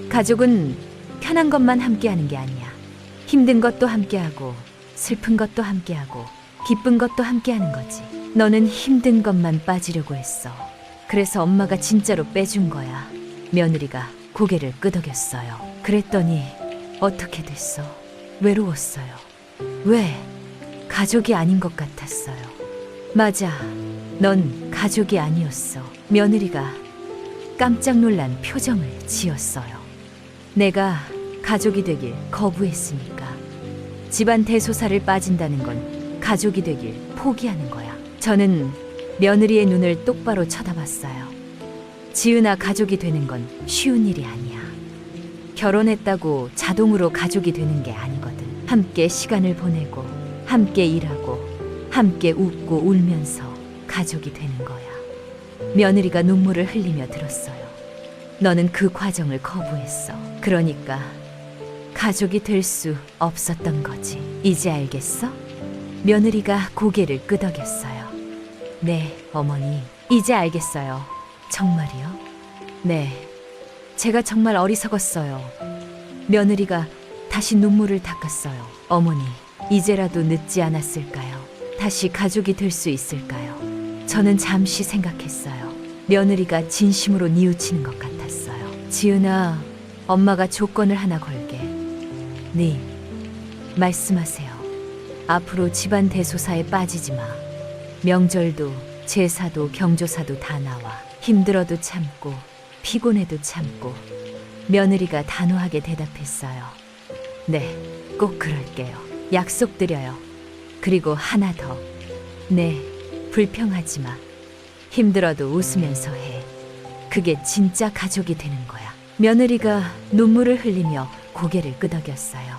가족은 편한 것만 함께하는 게 아니야. 힘든 것도 함께하고 슬픈 것도 함께하고 기쁜 것도 함께하는 거지. 너는 힘든 것만 빠지려고 했어. 그래서 엄마가 진짜로 빼준 거야. 며느리가 고개를 끄덕였어요. 그랬더니 어떻게 됐어? 외로웠어요. 왜? 가족이 아닌 것 같았어요. 맞아. 넌 가족이 아니었어. 며느리가 깜짝 놀란 표정을 지었어요. 내가 가족이 되길 거부했으니까. 집안 대소사를 빠진다는 건 가족이 되길 포기하는 거야. 저는 며느리의 눈을 똑바로 쳐다봤어요. 지은아, 가족이 되는 건 쉬운 일이 아니야. 결혼했다고 자동으로 가족이 되는 게 아니거든. 함께 시간을 보내고, 함께 일하고, 함께 웃고 울면서 가족이 되는 거야. 며느리가 눈물을 흘리며 들었어요. 너는 그 과정을 거부했어. 그러니까 가족이 될 수 없었던 거지. 이제 알겠어? 며느리가 고개를 끄덕였어요. 네, 어머니. 이제 알겠어요. 정말이요? 네. 제가 정말 어리석었어요. 며느리가 다시 눈물을 닦았어요. 어머니, 이제라도 늦지 않았을까요? 다시 가족이 될 수 있을까요? 저는 잠시 생각했어요. 며느리가 진심으로 뉘우치는 것 같았어요. 지은아, 엄마가 조건을 하나 걸게. 네, 말씀하세요. 앞으로 집안 대소사에 빠지지 마. 명절도 제사도 경조사도 다 나와. 힘들어도 참고 피곤해도 참고. 며느리가 단호하게 대답했어요. 네, 꼭 그럴게요. 약속드려요. 그리고 하나 더. 네, 불평하지 마. 힘들어도 웃으면서 해. 그게 진짜 가족이 되는 거야. 며느리가 눈물을 흘리며 고개를 끄덕였어요.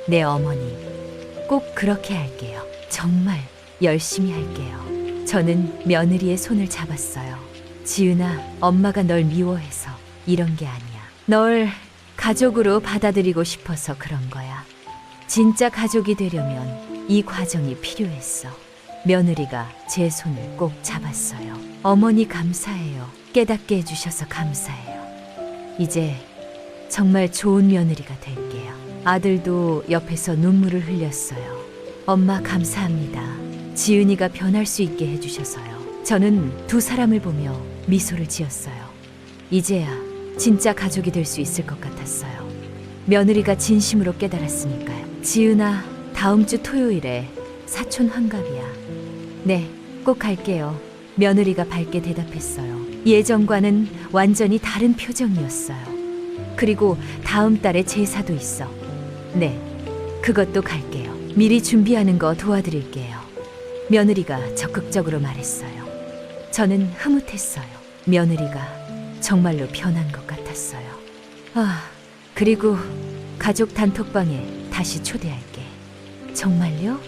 네, 어머니. 꼭 그렇게 할게요. 정말 열심히 할게요. 저는 며느리의 손을 잡았어요. 지은아, 엄마가 널 미워해서 이런 게 아니야. 널 가족으로 받아들이고 싶어서 그런 거야. 진짜 가족이 되려면 이 과정이 필요했어. 며느리가 제 손을 꼭 잡았어요. 어머니, 감사해요. 깨닫게 해주셔서 감사해요. 이제 정말 좋은 며느리가 될게요. 아들도 옆에서 눈물을 흘렸어요. 엄마, 감사합니다. 지은이가 변할 수 있게 해주셔서요. 저는 두 사람을 보며 미소를 지었어요. 이제야 진짜 가족이 될 수 있을 것 같았어요. 며느리가 진심으로 깨달았으니까요. 지은아, 다음 주 토요일에 사촌 환갑이야. 네, 꼭 갈게요. 며느리가 밝게 대답했어요. 예전과는 완전히 다른 표정이었어요. 그리고 다음 달에 제사도 있어. 네, 그것도 갈게요. 미리 준비하는 거 도와드릴게요. 며느리가 적극적으로 말했어요. 저는 흐뭇했어요. 며느리가 정말로 변한 것 같았어요. 그리고 가족 단톡방에 다시 초대할게. 정말요?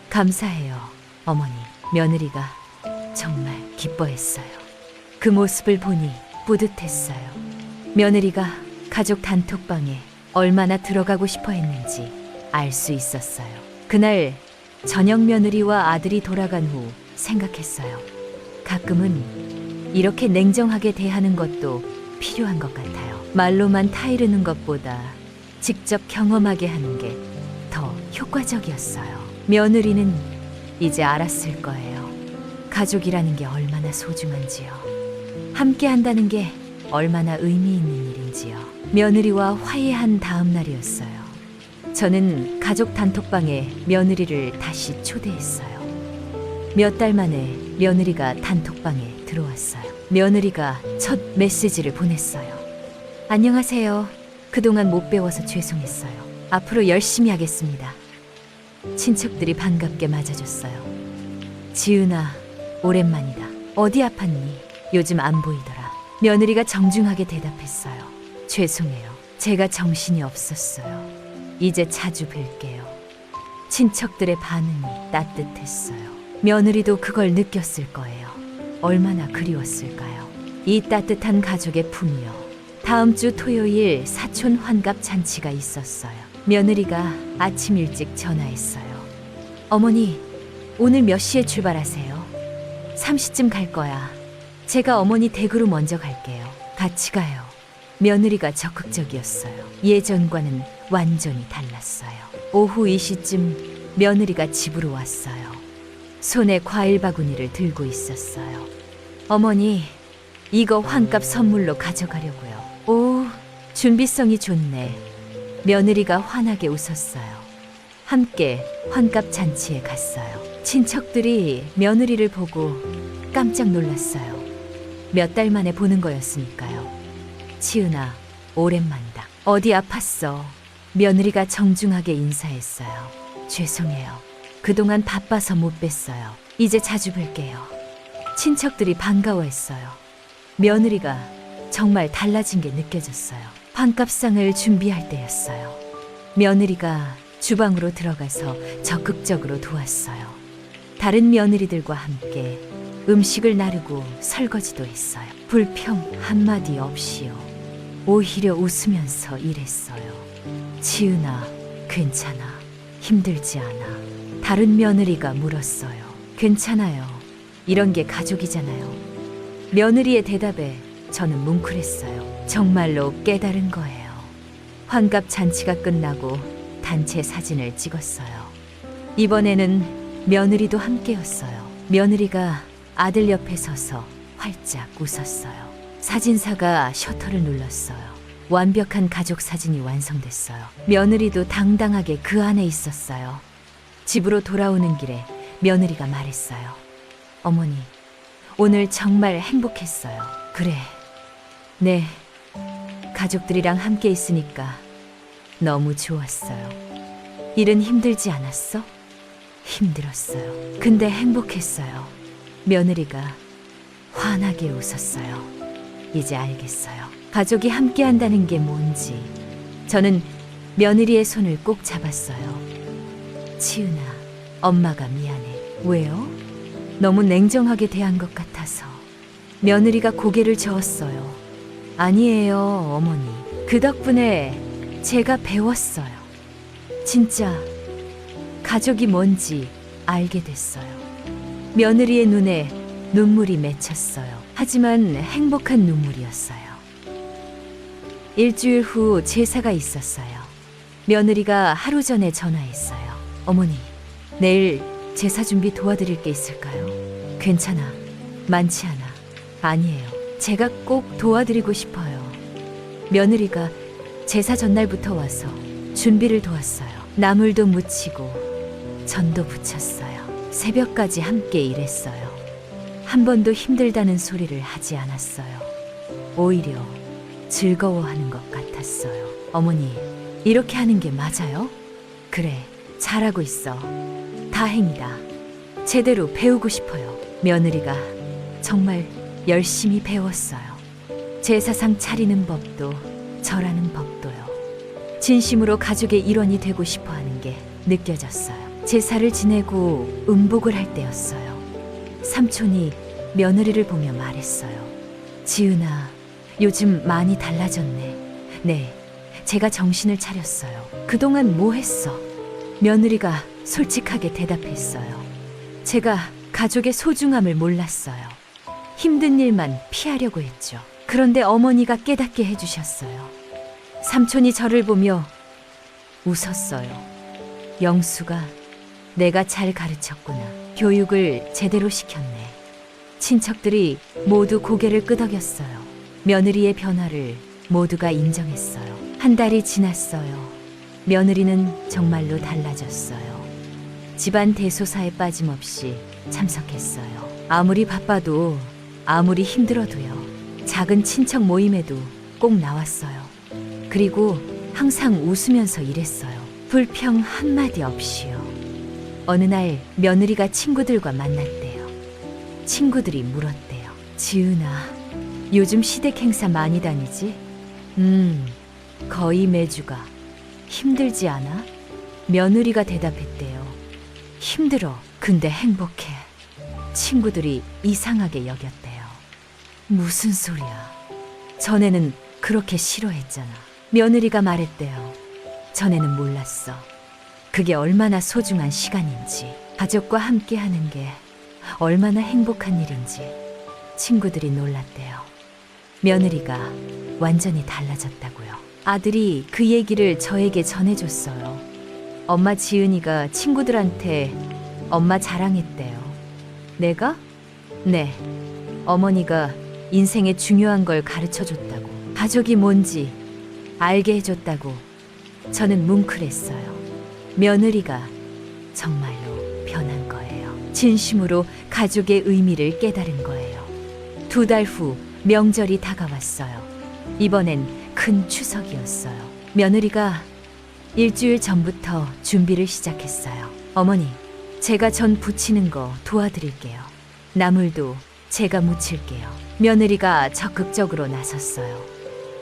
감사해요, 어머니. 며느리가 정말 기뻐했어요. 그 모습을 보니 뿌듯했어요. 며느리가 가족 단톡방에 얼마나 들어가고 싶어 했는지 알 수 있었어요. 그날 저녁 며느리와 아들이 돌아간 후 생각했어요. 가끔은 이렇게 냉정하게 대하는 것도 필요한 것 같아요. 말로만 타이르는 것보다 직접 경험하게 하는 게 더 효과적이었어요. 며느리는 이제 알았을 거예요. 가족이라는 게 얼마나 소중한지요. 함께 한다는 게 얼마나 의미 있는 일인지요. 며느리와 화해한 다음 날이었어요. 저는 가족 단톡방에 며느리를 다시 초대했어요. 몇 달 만에 며느리가 단톡방에 들어왔어요. 며느리가 첫 메시지를 보냈어요. 안녕하세요. 그동안 못 배워서 죄송했어요. 앞으로 열심히 하겠습니다. 친척들이 반갑게 맞아줬어요. 지은아, 오랜만이다. 어디 아팠니? 요즘 안 보이더라. 며느리가 정중하게 대답했어요. 죄송해요. 제가 정신이 없었어요. 이제 자주 뵐게요. 친척들의 반응이 따뜻했어요. 며느리도 그걸 느꼈을 거예요. 얼마나 그리웠을까요? 이 따뜻한 가족의 품이요. 다음 주 토요일 사촌 환갑 잔치가 있었어요. 며느리가 아침 일찍 전화했어요. 어머니, 오늘 몇 시에 출발하세요? 3시쯤 갈 거야. 제가 어머니 댁으로 먼저 갈게요. 같이 가요. 며느리가 적극적이었어요. 예전과는 완전히 달랐어요. 오후 2시쯤 며느리가 집으로 왔어요. 손에 과일 바구니를 들고 있었어요. 어머니, 이거 환갑 선물로 가져가려고요. 오, 준비성이 좋네. 며느리가 환하게 웃었어요. 함께 환갑 잔치에 갔어요. 친척들이 며느리를 보고 깜짝 놀랐어요. 몇 달 만에 보는 거였으니까요. 치은아, 오랜만이다. 어디 아팠어? 며느리가 정중하게 인사했어요. 죄송해요. 그동안 바빠서 못 뵀어요. 이제 자주 뵐게요. 친척들이 반가워했어요. 며느리가 정말 달라진 게 느껴졌어요. 환갑상을 준비할 때였어요. 며느리가 주방으로 들어가서 적극적으로 도왔어요. 다른 며느리들과 함께 음식을 나르고 설거지도 했어요. 불평 한마디 없이요. 오히려 웃으면서 일했어요. 지은아, 괜찮아. 힘들지 않아. 다른 며느리가 물었어요. 괜찮아요. 이런 게 가족이잖아요. 며느리의 대답에 저는 뭉클했어요. 정말로 깨달은 거예요. 환갑 잔치가 끝나고 단체 사진을 찍었어요. 이번에는 며느리도 함께였어요. 며느리가 아들 옆에 서서 활짝 웃었어요. 사진사가 셔터를 눌렀어요. 완벽한 가족 사진이 완성됐어요. 며느리도 당당하게 그 안에 있었어요. 집으로 돌아오는 길에 며느리가 말했어요. 어머니, 오늘 정말 행복했어요. 그래, 네, 가족들이랑 함께 있으니까 너무 좋았어요. 일은 힘들지 않았어? 힘들었어요. 근데 행복했어요. 며느리가 환하게 웃었어요. 이제 알겠어요. 가족이 함께 한다는 게 뭔지. 저는 며느리의 손을 꼭 잡았어요. 치은아, 엄마가 미안해. 왜요? 너무 냉정하게 대한 것 같아서. 며느리가 고개를 저었어요. 아니에요, 어머니. 그 덕분에 제가 배웠어요. 진짜 가족이 뭔지 알게 됐어요. 며느리의 눈에 눈물이 맺혔어요. 하지만 행복한 눈물이었어요. 일주일 후 제사가 있었어요. 며느리가 하루 전에 전화했어요. 어머니, 내일 제사 준비 도와드릴 게 있을까요? 괜찮아. 많지 않아. 아니에요. 제가 꼭 도와드리고 싶어요. 며느리가 제사 전날부터 와서 준비를 도왔어요. 나물도 무치고 전도 부쳤어요. 새벽까지 함께 일했어요. 한 번도 힘들다는 소리를 하지 않았어요. 오히려 즐거워하는 것 같았어요. 어머니, 이렇게 하는 게 맞아요? 그래, 잘하고 있어. 다행이다. 제대로 배우고 싶어요. 며느리가 정말 열심히 배웠어요. 제사상 차리는 법도 절하는 법도요. 진심으로 가족의 일원이 되고 싶어 하는 게 느껴졌어요. 제사를 지내고 음복을 할 때였어요. 삼촌이 며느리를 보며 말했어요. 지은아, 요즘 많이 달라졌네. 네, 제가 정신을 차렸어요. 그동안 뭐 했어? 며느리가 솔직하게 대답했어요. 제가 가족의 소중함을 몰랐어요. 힘든 일만 피하려고 했죠. 그런데 어머니가 깨닫게 해주셨어요. 삼촌이 저를 보며 웃었어요. 영수가 내가 잘 가르쳤구나. 교육을 제대로 시켰네. 친척들이 모두 고개를 끄덕였어요. 며느리의 변화를 모두가 인정했어요. 한 달이 지났어요. 며느리는 정말로 달라졌어요. 집안 대소사에 빠짐없이 참석했어요. 아무리 바빠도 아무리 힘들어도요. 작은 친척 모임에도 꼭 나왔어요. 그리고 항상 웃으면서 일했어요. 불평 한마디 없이요. 어느 날 며느리가 친구들과 만났대요. 친구들이 물었대요. 지은아, 요즘 시댁 행사 많이 다니지? 거의 매주가. 힘들지 않아? 며느리가 대답했대요. 힘들어. 근데 행복해. 친구들이 이상하게 여겼대요. 무슨 소리야. 전에는 그렇게 싫어했잖아. 며느리가 말했대요. 전에는 몰랐어. 그게 얼마나 소중한 시간인지, 가족과 함께 하는 게 얼마나 행복한 일인지. 친구들이 놀랐대요. 며느리가 완전히 달라졌다고요. 아들이 그 얘기를 저에게 전해줬어요. 엄마 지은이가 친구들한테 엄마 자랑했대요. 내가? 네. 어머니가 인생의 중요한 걸 가르쳐줬다고, 가족이 뭔지 알게 해줬다고. 저는 뭉클했어요. 며느리가 정말로 변한 거예요. 진심으로 가족의 의미를 깨달은 거예요. 2달 후 명절이 다가왔어요. 이번엔 큰 추석이었어요. 며느리가 일주일 전부터 준비를 시작했어요. 어머니, 제가 전 부치는 거 도와드릴게요. 나물도 제가 묻힐게요. 며느리가 적극적으로 나섰어요.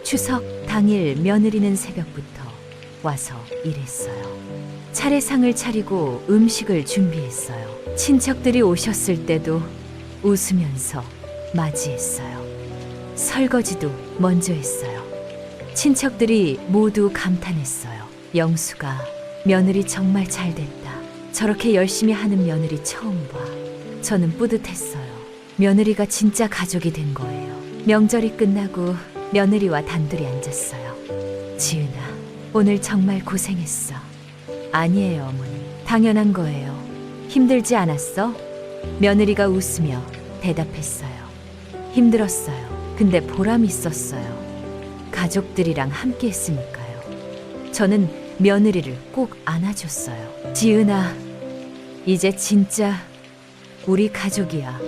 추석 당일 며느리는 새벽부터 와서 일했어요. 차례상을 차리고 음식을 준비했어요. 친척들이 오셨을 때도 웃으면서 맞이했어요. 설거지도 먼저 했어요. 친척들이 모두 감탄했어요. 영수가 며느리 정말 잘 됐다. 저렇게 열심히 하는 며느리 처음 봐. 저는 뿌듯했어요. 며느리가 진짜 가족이 된 거예요. 명절이 끝나고 며느리와 단둘이 앉았어요. 지은아, 오늘 정말 고생했어. 아니에요, 어머니. 당연한 거예요. 힘들지 않았어? 며느리가 웃으며 대답했어요. 힘들었어요. 근데 보람 있었어요. 가족들이랑 함께 했으니까요. 저는 며느리를 꼭 안아줬어요. 지은아, 이제 진짜 우리 가족이야.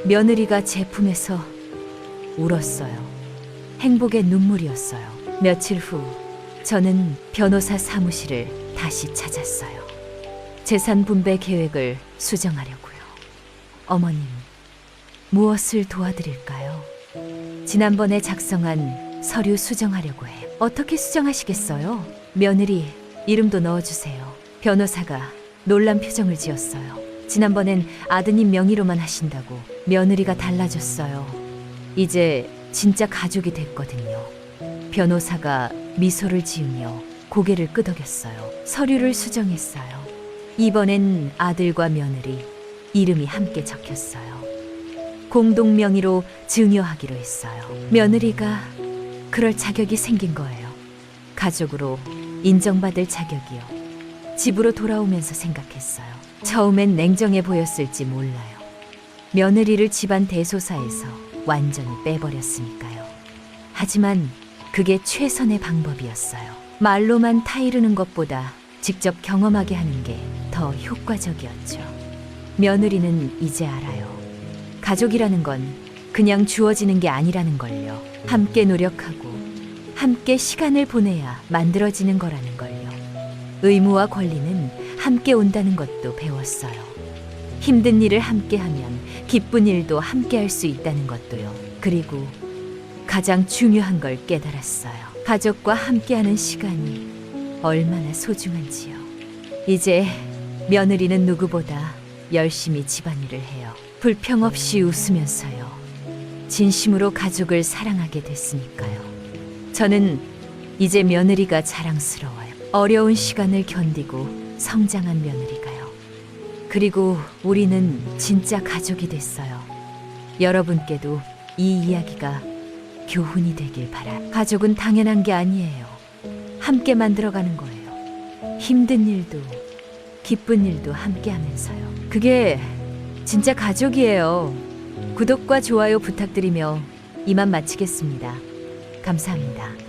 며느리가 제 품에서 울었어요. 행복의 눈물이었어요. 며칠 후 저는 변호사 사무실을 다시 찾았어요. 재산 분배 계획을 수정하려고요. 어머님, 무엇을 도와드릴까요? 지난번에 작성한 서류 수정하려고 해요. 어떻게 수정하시겠어요? 며느리 이름도 넣어주세요. 변호사가 놀란 표정을 지었어요. 지난번엔 아드님 명의로만 하신다고 며느리가 달라졌어요. 이제 진짜 가족이 됐거든요. 변호사가 미소를 지으며 고개를 끄덕였어요. 서류를 수정했어요. 이번엔 아들과 며느리 이름이 함께 적혔어요. 공동 명의로 증여하기로 했어요. 며느리가 그럴 자격이 생긴 거예요. 가족으로 인정받을 자격이요. 집으로 돌아오면서 생각했어요. 처음엔 냉정해 보였을지 몰라요. 며느리를 집안 대소사에서 완전히 빼버렸으니까요. 하지만 그게 최선의 방법이었어요. 말로만 타이르는 것보다 직접 경험하게 하는 게 더 효과적이었죠. 며느리는 이제 알아요. 가족이라는 건 그냥 주어지는 게 아니라는 걸요. 함께 노력하고 함께 시간을 보내야 만들어지는 거라는 걸요. 의무와 권리는 함께 온다는 것도 배웠어요. 힘든 일을 함께 하면 기쁜 일도 함께 할 수 있다는 것도요. 그리고 가장 중요한 걸 깨달았어요. 가족과 함께하는 시간이 얼마나 소중한지요. 이제 며느리는 누구보다 열심히 집안일을 해요. 불평 없이 웃으면서요. 진심으로 가족을 사랑하게 됐으니까요. 저는 이제 며느리가 자랑스러워요. 어려운 시간을 견디고 성장한 며느리가요. 그리고 우리는 진짜 가족이 됐어요. 여러분께도 이 이야기가 교훈이 되길 바라. 가족은 당연한 게 아니에요. 함께 만들어가는 거예요. 힘든 일도 기쁜 일도 함께 하면서요. 그게 진짜 가족이에요. 구독과 좋아요 부탁드리며 이만 마치겠습니다. 감사합니다.